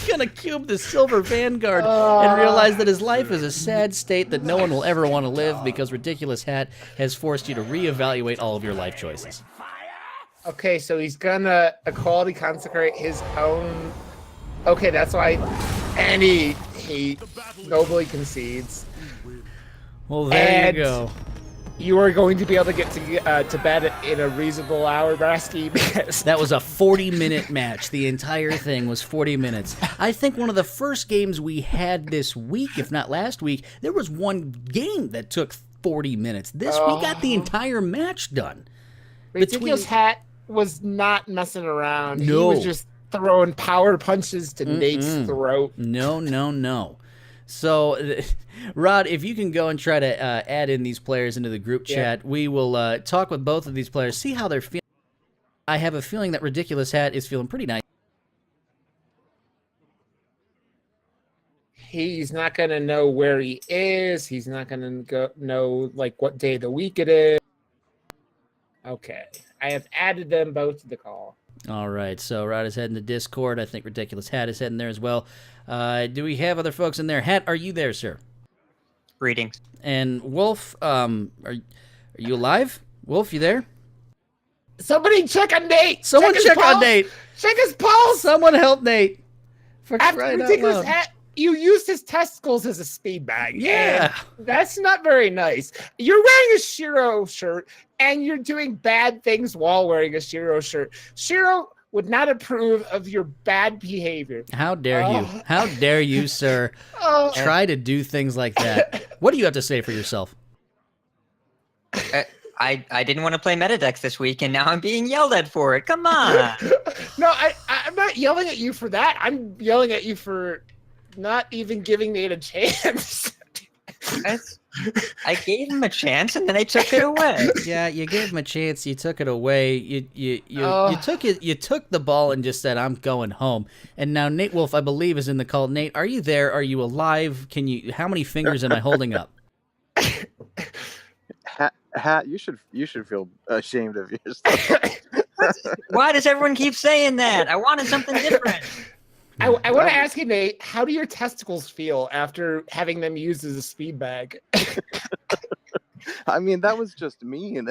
going to cube the Silver Vanguard and realize that his life is a sad state that no one will ever want to live because Ridiculous Hat has forced you to reevaluate all of your life choices. Okay, so he's gonna equality consecrate his own. Okay, that's why. And he nobly concedes. Well, there and you go. You are going to be able to get to bed in a reasonable hour, Brasky, because that was a 40-minute match. The entire thing was 40 minutes. I think one of the first games we had this week, if not last week, there was one game that took 40 minutes. We got the entire match done. Ridiculous Hat was not messing around. No. He was just throwing power punches to Nate's throat. No. So, Rod, if you can go and try to add in these players into the group chat, we will talk with both of these players, see how they're feeling. I have a feeling that Ridiculous Hat is feeling pretty nice. He's not going to know where he is. He's not going to know what day of the week it is. Okay. I have added them both to the call. All right, so Rod is heading to Discord. I think Ridiculous Hat is heading there as well. Do we have other folks in there? Hat, are you there, sir? Greetings. And Wolf, are you alive? Wolf, you there? Somebody check on Nate. Someone check on Nate. Check his pulse. Someone help Nate. After Ridiculous Hat, you used his testicles as a speed bag. Yeah. That's not very nice. You're wearing a Shiro shirt, and you're doing bad things while wearing a Shiro shirt. Shiro would not approve of your bad behavior. How dare you? How dare you, sir, try to do things like that? What do you have to say for yourself? I didn't want to play Metadex this week, and now I'm being yelled at for it. Come on. No, I'm not yelling at you for that. I'm yelling at you for not even giving Nate a chance. I gave him a chance, and then they took it away. Yeah, you gave him a chance. You took it away. You took it. You took the ball and just said, "I'm going home." And now Nate Wolf, I believe, is in the call. Nate, are you there? Are you alive? How many fingers am I holding up? Hat, you should feel ashamed of yourself. Why does everyone keep saying that? I wanted something different. I want to ask you, Nate, how do your testicles feel after having them used as a speed bag? I mean, that was just mean.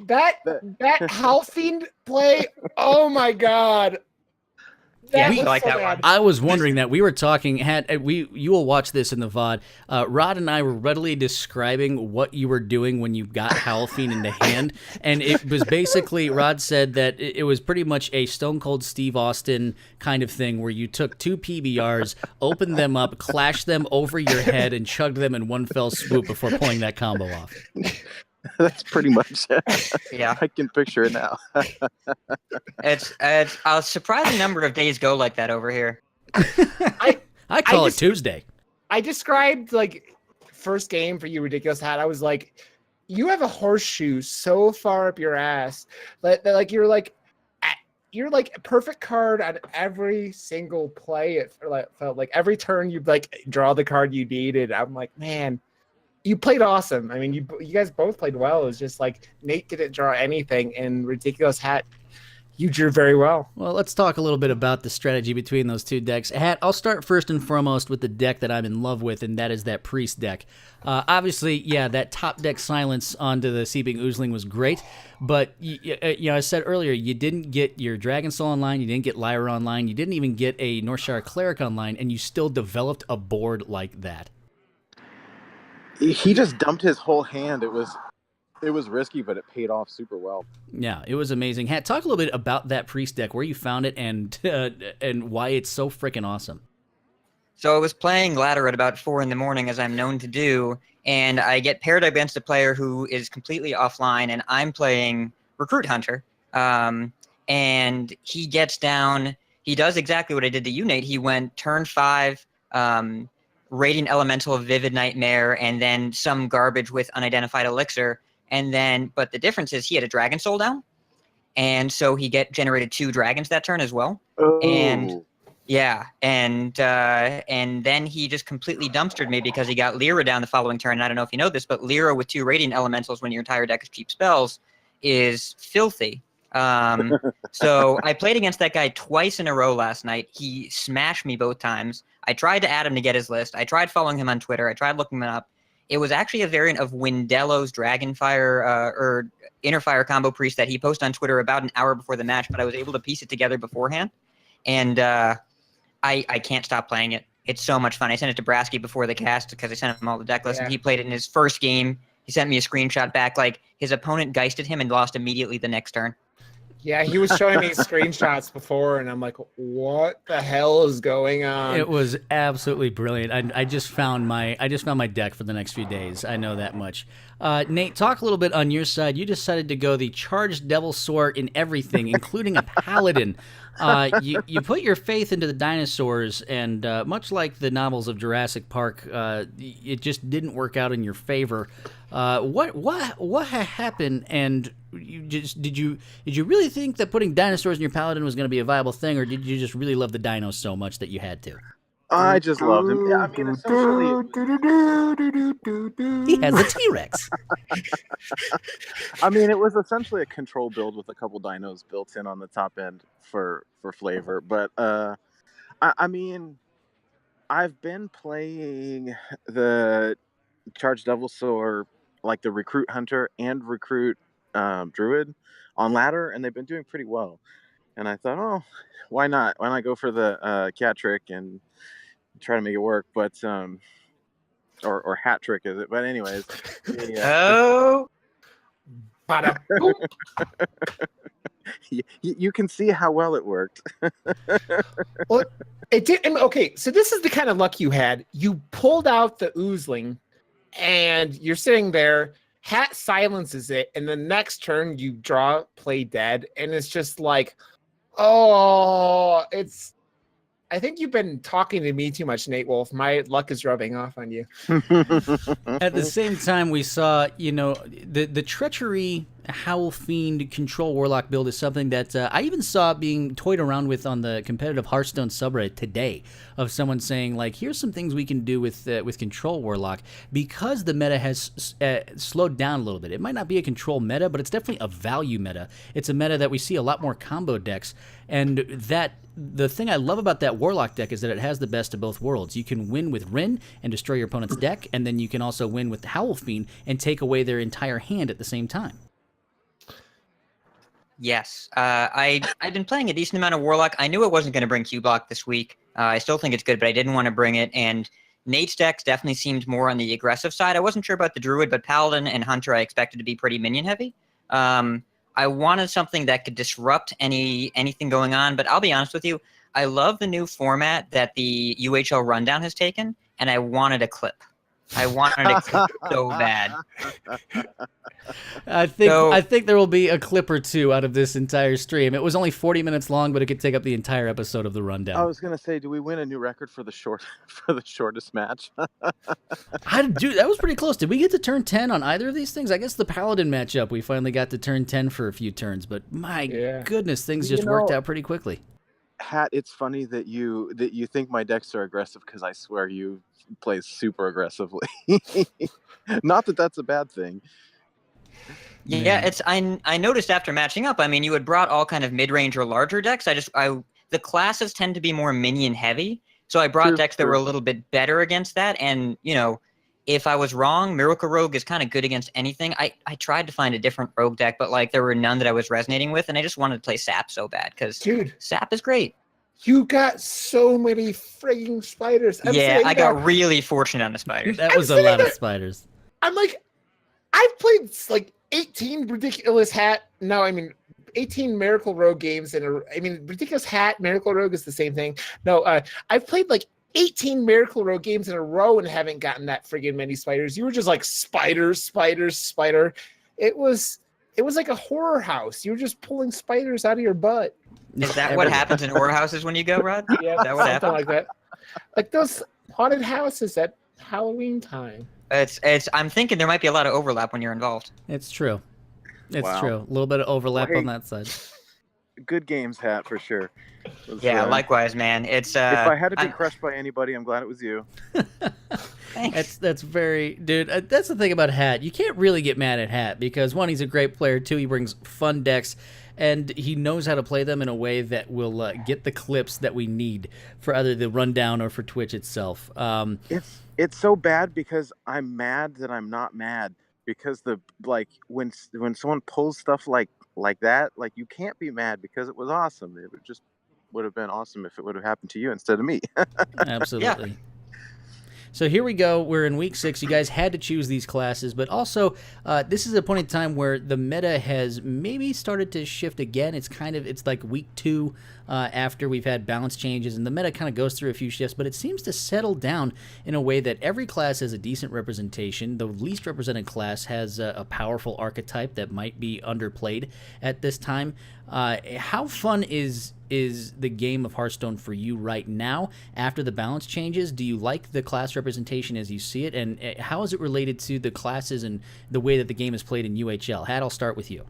that Halfiend play, oh my god. I was wondering that. We were talking. You will watch this in the VOD. Rod and I were readily describing what you were doing when you got Halfiend into hand, and it was basically Rod said that it was pretty much a Stone Cold Steve Austin kind of thing where you took two PBRs, opened them up, clashed them over your head, and chugged them in one fell swoop before pulling that combo off. That's pretty much it. Yeah, I can picture it now. It's a surprising number of days go like that over here. I call it Tuesday. I described first game for you, Ridiculous Hat. I was like, you have a horseshoe so far up your ass that you're a perfect card on every single play. It felt like every turn you'd draw the card you needed. I'm like, man. You played awesome. I mean, you guys both played well. It was just Nate didn't draw anything, and Ridiculous Hat, you drew very well. Well, let's talk a little bit about the strategy between those two decks. Hat, I'll start first and foremost with the deck that I'm in love with, and that is that Priest deck. Obviously, yeah, that top deck Silence onto the Seeping Oozling was great, but I said earlier, you didn't get your Dragon Soul online, you didn't get Lyra online, you didn't even get a Northshire Cleric online, and you still developed a board like that. He just dumped his whole hand. It was risky, but it paid off super well. Yeah, it was amazing. Hat, talk a little bit about that Priest deck, where you found it, and why it's so freaking awesome. So I was playing ladder at about 4 a.m, as I'm known to do, and I get paired against a player who is completely offline, and I'm playing Recruit Hunter. And he gets down. He does exactly what I did to you, Nate. He went turn 5. Radiant Elemental of Vivid Nightmare, and then some garbage with Unidentified Elixir, but the difference is he had a Dragon Soul down, and so he generated 2 dragons that turn as well. Oh. And yeah, and then he just completely dumpstered me because he got Lyra down the following turn. And I don't know if you know this, but Lyra with 2 Radiant Elementals when your entire deck is cheap spells is filthy. So I played against that guy twice in a row last night. He smashed me both times. I tried to add him to get his list. I tried following him on Twitter. I tried looking him up. It was actually a variant of Windello's Dragonfire or Innerfire combo priest that he posted on Twitter about an hour before the match, but I was able to piece it together beforehand. And I can't stop playing it. It's so much fun. I sent it to Brasky before the cast because I sent him all the deck lists, and he played it in his first game. He sent me a screenshot back. Like, his opponent geisted him and lost immediately the next turn. Yeah, he was showing me screenshots before, and I'm like, what the hell is going on? It was absolutely brilliant. I just found my deck for the next few days. I know that much. Nate, talk a little bit on your side. You decided to go the charged devil sword in everything, including a paladin. You put your faith into the dinosaurs, and much like the novels of Jurassic Park, it just didn't work out in your favor. What happened? And did you really think that putting dinosaurs in your paladin was going to be a viable thing, or did you just really love the dinos so much that you had to? I just loved him. Yeah, I mean, essentially, he has a T-Rex. I mean, it was essentially a control build with a couple dinos built in on the top end for flavor. But I mean, I've been playing the Charged Devil Sword, like the Recruit Hunter and Recruit Druid on ladder, and they've been doing pretty well. And I thought, oh, why not? Why not go for the cat trick and try to make it work? But or hat trick is it? But anyways, Oh, you can see how well it worked. Well, it did. Okay, so this is the kind of luck you had. You pulled out the oozling, and you're sitting there. Hat silences it, and the next turn you draw play dead, and it's just like, oh, it's. I think you've been talking to me too much, Nate Wolf. My luck is rubbing off on you. At the same time, we saw, the treachery Howl Fiend control Warlock build is something that I even saw being toyed around with on the competitive Hearthstone subreddit today, of someone saying, like, here's some things we can do with control Warlock, because the meta has slowed down a little bit. It might not be a control meta, but it's definitely a value meta. It's a meta that we see a lot more combo decks, and the thing I love about that Warlock deck is that it has the best of both worlds. You can win with Rin and destroy your opponent's deck, and then you can also win with Howl Fiend and take away their entire hand at the same time. Yes. I've been playing a decent amount of Warlock. I knew it wasn't going to bring Q-Block this week. I still think it's good, but I didn't want to bring it. And Nate's decks definitely seemed more on the aggressive side. I wasn't sure about the Druid, but Paladin and Hunter I expected to be pretty minion heavy. I wanted something that could disrupt anything going on, but I'll be honest with you, I love the new format that the UHL Rundown has taken, and I wanted a clip. I wanted a clip so bad. I think there will be a clip or two out of this entire stream. It was only 40 minutes long, but it could take up the entire episode of the Rundown. I was gonna say, do we win a new record for the shortest match? Dude, that was pretty close. Did we get to turn 10 on either of these things? I guess the Paladin matchup, we finally got to turn 10 for a few turns, but my goodness, things just worked out pretty quickly. Hat, it's funny that you think my decks are aggressive, because I swear you play super aggressively. Not that that's a bad thing. Yeah, I noticed after matching up, I mean, you had brought all kind of mid-range or larger decks. The classes tend to be more minion heavy, so I brought decks that were a little bit better against that. And if I was wrong, Miracle Rogue is kind of good against anything. I tried to find a different rogue deck, but like there were none that I was resonating with, and I just wanted to play Sap so bad because Sap is great. You got so many frigging spiders. I got really fortunate on the spiders. That was a lot of spiders. I'm like, I've played like 18 ridiculous hat. No, I mean 18 Miracle Rogue games ridiculous hat, Miracle Rogue is the same thing. No, I've played like 18 Miracle Rogue games in a row and haven't gotten that friggin' many spiders. You were just like spider. It was like a horror house. You were just pulling spiders out of your butt. Is that what happens in horror houses when you go, Rod? Yeah, is that what happens? Like that. Like those haunted houses at Halloween time. I'm thinking there might be a lot of overlap when you're involved. It's true. It's Wow. true. A little bit of overlap Well, hey, on that side. Good games, Hat, for sure. It was, Yeah, likewise, man. It's if I had to be crushed by anybody, I'm glad it was you. thanks. That's very, dude. That's the thing about Hat. You can't really get mad at Hat because one, he's a great player. Two, he brings fun decks, and he knows how to play them in a way that will get the clips that we need for either the rundown or for Twitch itself. It's so bad because I'm mad that I'm not mad, because when someone pulls stuff like that, like, you can't be mad because it was awesome. It would have been awesome if it would have happened to you instead of me. Absolutely. So here we go. We're in week 6. You guys had to choose these classes, but also this is a point in time where the meta has maybe started to shift again. It's like week 2 after we've had balance changes, and the meta kind of goes through a few shifts, but it seems to settle down in a way that every class has a decent representation. The least represented class has a powerful archetype that might be underplayed at this time. How fun is the game of Hearthstone for you right now after the balance changes? Do you like the class representation as you see it, and how is it related to the classes and the way that the game is played in UHL? Hat, I'll start with you.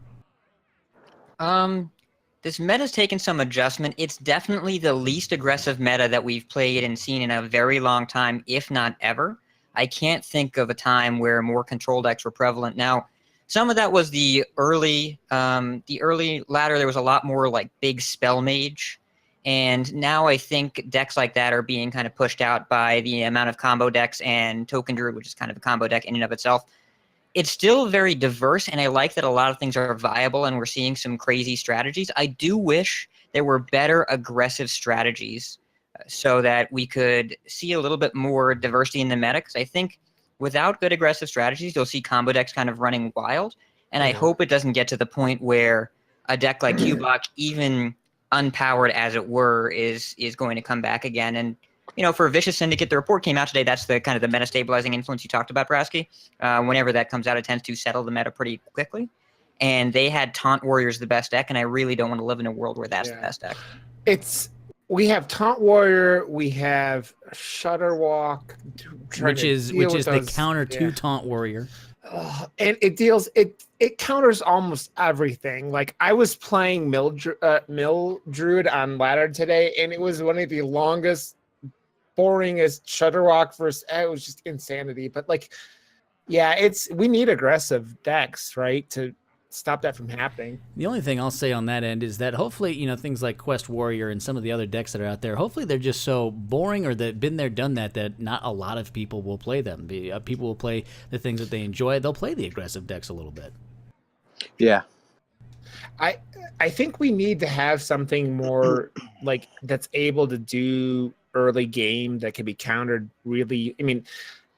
This meta's taken some adjustment. It's definitely the least aggressive meta that we've played and seen in a very long time, if not ever. I can't think of a time where more control decks were prevalent. Now, some of that was the early ladder. There was a lot more like big spell mage, and now I think decks like that are being kind of pushed out by the amount of combo decks and Token Druid, which is kind of a combo deck in and of itself. It's still very diverse, and I like that a lot of things are viable, and we're seeing some crazy strategies. I do wish there were better aggressive strategies so that we could see a little bit more diversity in the meta, because I think without good aggressive strategies, you'll see combo decks kind of running wild, and I hope it doesn't get to the point where a deck like Q-Block, even unpowered as it were, is going to come back again. And for Vicious Syndicate, the report came out today. That's the kind of the meta-stabilizing influence you talked about, Brasky. Whenever that comes out, it tends to settle the meta pretty quickly. And they had Taunt Warriors the best deck, and I really don't want to live in a world where that's the best deck. We have Taunt Warrior, we have Shudderwalk, which is the counter to Taunt Warrior. And it counters almost everything. Like, I was playing Mill Druid on ladder today, and it was one of the longest, boringest Shudderwalk versus. It was just insanity. But we need aggressive decks, right, to stop that from happening. The only thing I'll say on that end is that hopefully, things like Quest Warrior and some of the other decks that are out there, hopefully they're just so boring or they've been there, done that not a lot of people will play them. People will play the things that they enjoy. They'll play the aggressive decks a little bit. Yeah. I think we need to have something more like that's able to do early game that can be countered really. I mean,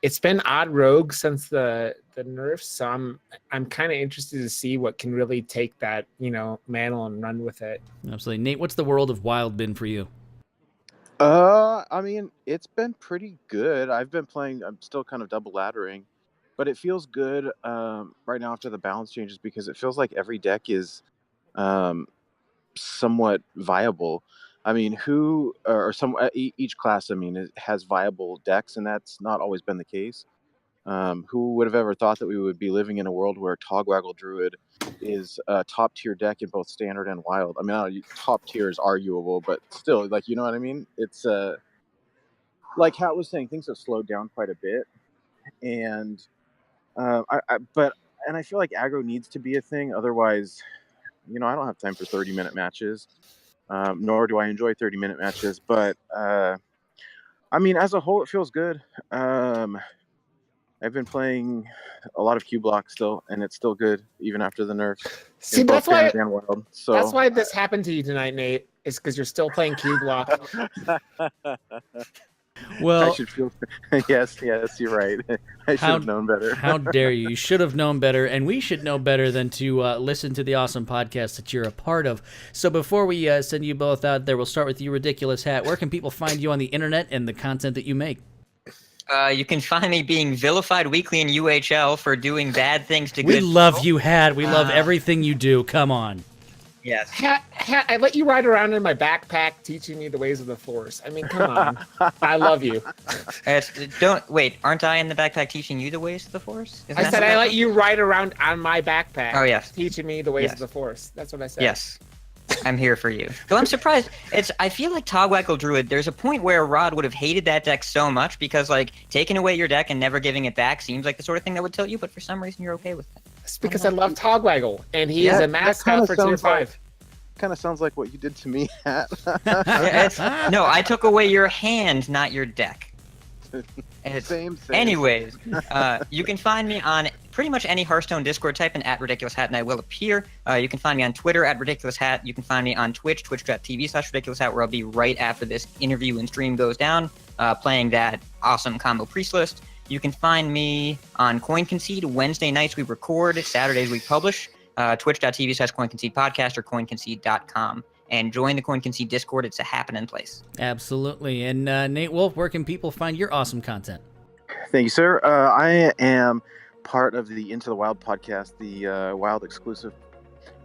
it's been odd rogue since the nerfs, so I'm kind of interested to see what can really take that mantle and run with it. Absolutely. Nate, what's the world of Wild been for you? I mean, it's been pretty good. I'm still kind of double laddering, but it feels good right now after the balance changes, because it feels like every deck is somewhat viable. I mean, each class, it has viable decks, and that's not always been the case. Who would have ever thought that we would be living in a world where Togwaggle Druid is a top tier deck in both standard and wild? I mean, top tier is arguable, but still, you know what I mean? It's like Hat was saying, things have slowed down quite a bit, and I feel like aggro needs to be a thing. Otherwise, I don't have time for 30-minute matches, nor do I enjoy 30-minute matches. But I mean, as a whole, it feels good. I've been playing a lot of Q-Block still, and it's still good even after the nerfs. See, that's why this happened to you tonight, Nate. Is because you're still playing Q-Block. Well, I should feel. Yes, you're right. I should have known better. How dare you? You should have known better, and we should know better than to listen to the awesome podcast that you're a part of. So before we send you both out there, we'll start with you, Ridiculous Hat. Where can people find you on the internet and the content that you make? You can find me being vilified weekly in UHL for doing bad things to good people. We love people. you, Hat. We love everything you do. Come on. Yes. I let you ride around in my backpack teaching me the ways of the Force. I mean, come on. I love you. Aren't I in the backpack teaching you the ways of the Force? I said I let you ride around on my backpack. Oh, yes. Teaching me the ways Yes. of the Force. That's what I said. Yes. I'm here for you. Though I'm surprised. I feel like Togwackle Druid, there's a point where Rod would have hated that deck so much because, like, taking away your deck and never giving it back seems like the sort of thing that would tilt you, but for some reason you're okay with it. It's because I love Togwaggle, and he is a mascot for Tier 5. Kind of sounds like what you did to me, Hat. No, I took away your hand, not your deck. Same thing. Anyways, you can find me on pretty much any Hearthstone Discord, type in @RidiculousHat and I will appear. You can find me on Twitter @RidiculousHat. You can find me on Twitch, twitch.tv/RidiculousHat, where I'll be right after this interview and stream goes down, playing that awesome combo priest list. You can find me on Coin Concede. Wednesday nights we record, Saturdays we publish. Twitch.tv/CoinConcede podcast or CoinConcede.com. And join the Coin Concede Discord. It's a happening place. Absolutely. And Nate Wolf, where can people find your awesome content? Thank you, sir. I am part of the Into the Wild podcast, the Wild exclusive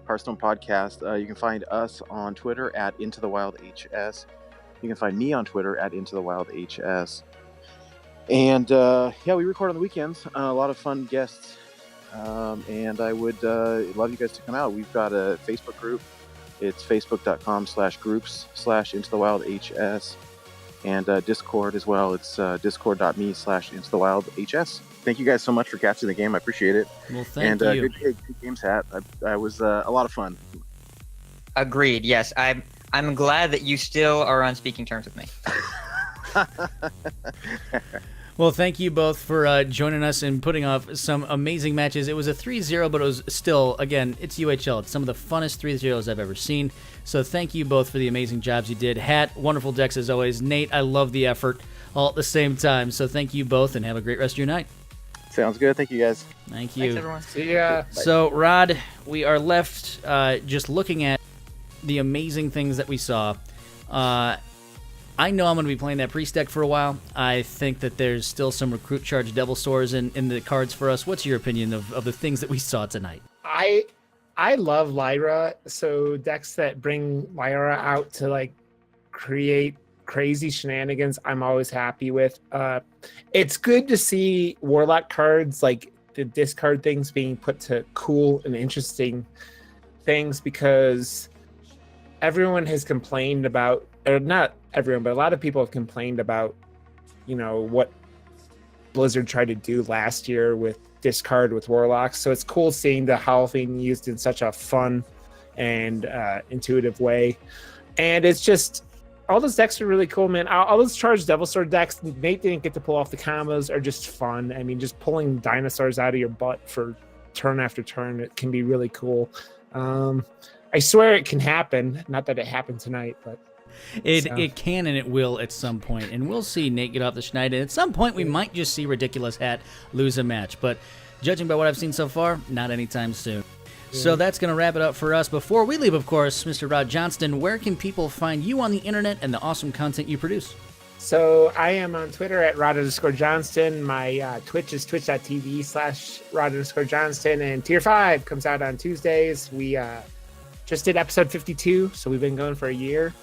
Hearthstone podcast. You can find us on Twitter @IntoTheWildHS. You can find me on Twitter @IntoTheWildHS. And we record on the weekends. A lot of fun guests. And I would love you guys to come out. We've got a Facebook group. It's facebook.com/groups/IntoTheWildHS. And Discord as well. It's discord.me/IntoTheWildHS. Thank you guys so much for catching the game. I appreciate it. Well, thank you. Good games, Hat. I was a lot of fun. Agreed. Yes, I'm glad that you still are on speaking terms with me. Well, thank you both for joining us and putting off some amazing matches. It was a 3-0, but it was still, again, it's UHL. It's some of the funnest 3-0s I've ever seen. So thank you both for the amazing jobs you did. Hat, wonderful decks as always. Nate, I love the effort all at the same time. So thank you both and have a great rest of your night. Sounds good. Thank you, guys. Thank you. Thanks, everyone. See ya. So, Rod, we are left just looking at the amazing things that we saw. I know I'm going to be playing that priest deck for a while. I think that there's still some recruit charge devil swords in the cards for us. What's your opinion of the things that we saw tonight? I love Lyra, so decks that bring Lyra out to like create crazy shenanigans, I'm always happy with. It's good to see Warlock cards, like the discard things, being put to cool and interesting things, because everyone has complained about, or not everyone, but a lot of people have complained about, what Blizzard tried to do last year with discard with Warlocks. So it's cool seeing the Howl being used in such a fun and intuitive way. And it's just, all those decks are really cool, man. All those charged Devil Sword decks, Nate didn't get to pull off the combos, are just fun. I mean, just pulling dinosaurs out of your butt for turn after turn, it can be really cool. I swear it can happen. Not that it happened tonight, but It can and it will at some point, and we'll see Nate get off the schneid, and at some point we might just see Ridiculous Hat lose a match, but judging by what I've seen so far, not anytime soon. So that's going to wrap it up for us. Before we leave, of course, Mr. Rod Johnston, where can people find you on the internet and the awesome content you produce? So I am on Twitter @Rod_Johnston. My Twitch is twitch.tv/Rod_Johnston, and Tier 5 comes out on Tuesdays. We just did episode 52, so we've been going for a year.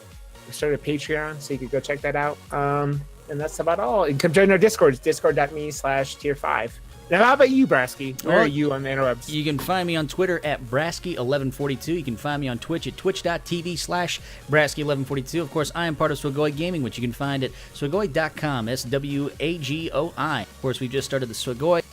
We started Patreon, so you could go check that out. And that's about all. And come join our Discord. It's discord.me/tier5. Now, how about you, Brasky? Where are you on the interwebs? You can find me on Twitter @Brasky1142. You can find me on Twitch at twitch.tv/Brasky1142. Of course, I am part of Swagoi Gaming, which you can find at swagoi.com, SWAGOI. Of course, we just started the Swagoi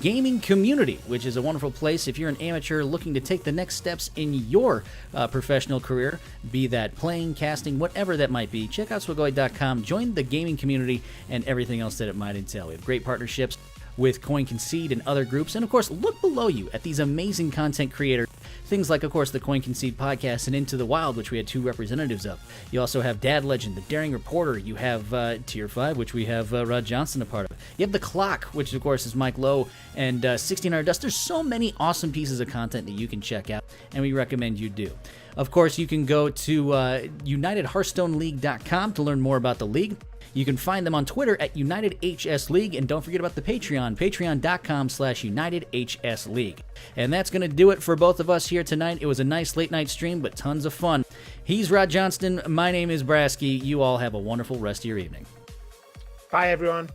Gaming Community, which is a wonderful place if you're an amateur looking to take the next steps in your professional career, be that playing, casting, whatever that might be. Check out swagoi.com, join the gaming community, and everything else that it might entail. We have great partnerships with Coin Concede and other groups, and of course, look below you at these amazing content creators. Things like, of course, the Coin Concede podcast and Into the Wild, which we had 2 representatives of. You also have Dad Legend, the Daring Reporter. You have Tier 5, which we have Rod Johnston a part of. You have The Clock, which of course is Mike Lowe and 1600 Dust. There's so many awesome pieces of content that you can check out, and we recommend you do. Of course, you can go to UnitedHearthstoneLeague.com to learn more about the league. You can find them on Twitter at UnitedHSLeague, and don't forget about the Patreon, patreon.com/UnitedHSLeague. And that's going to do it for both of us here tonight. It was a nice late-night stream, but tons of fun. He's Rod Johnston. My name is Brasky. You all have a wonderful rest of your evening. Bye, everyone.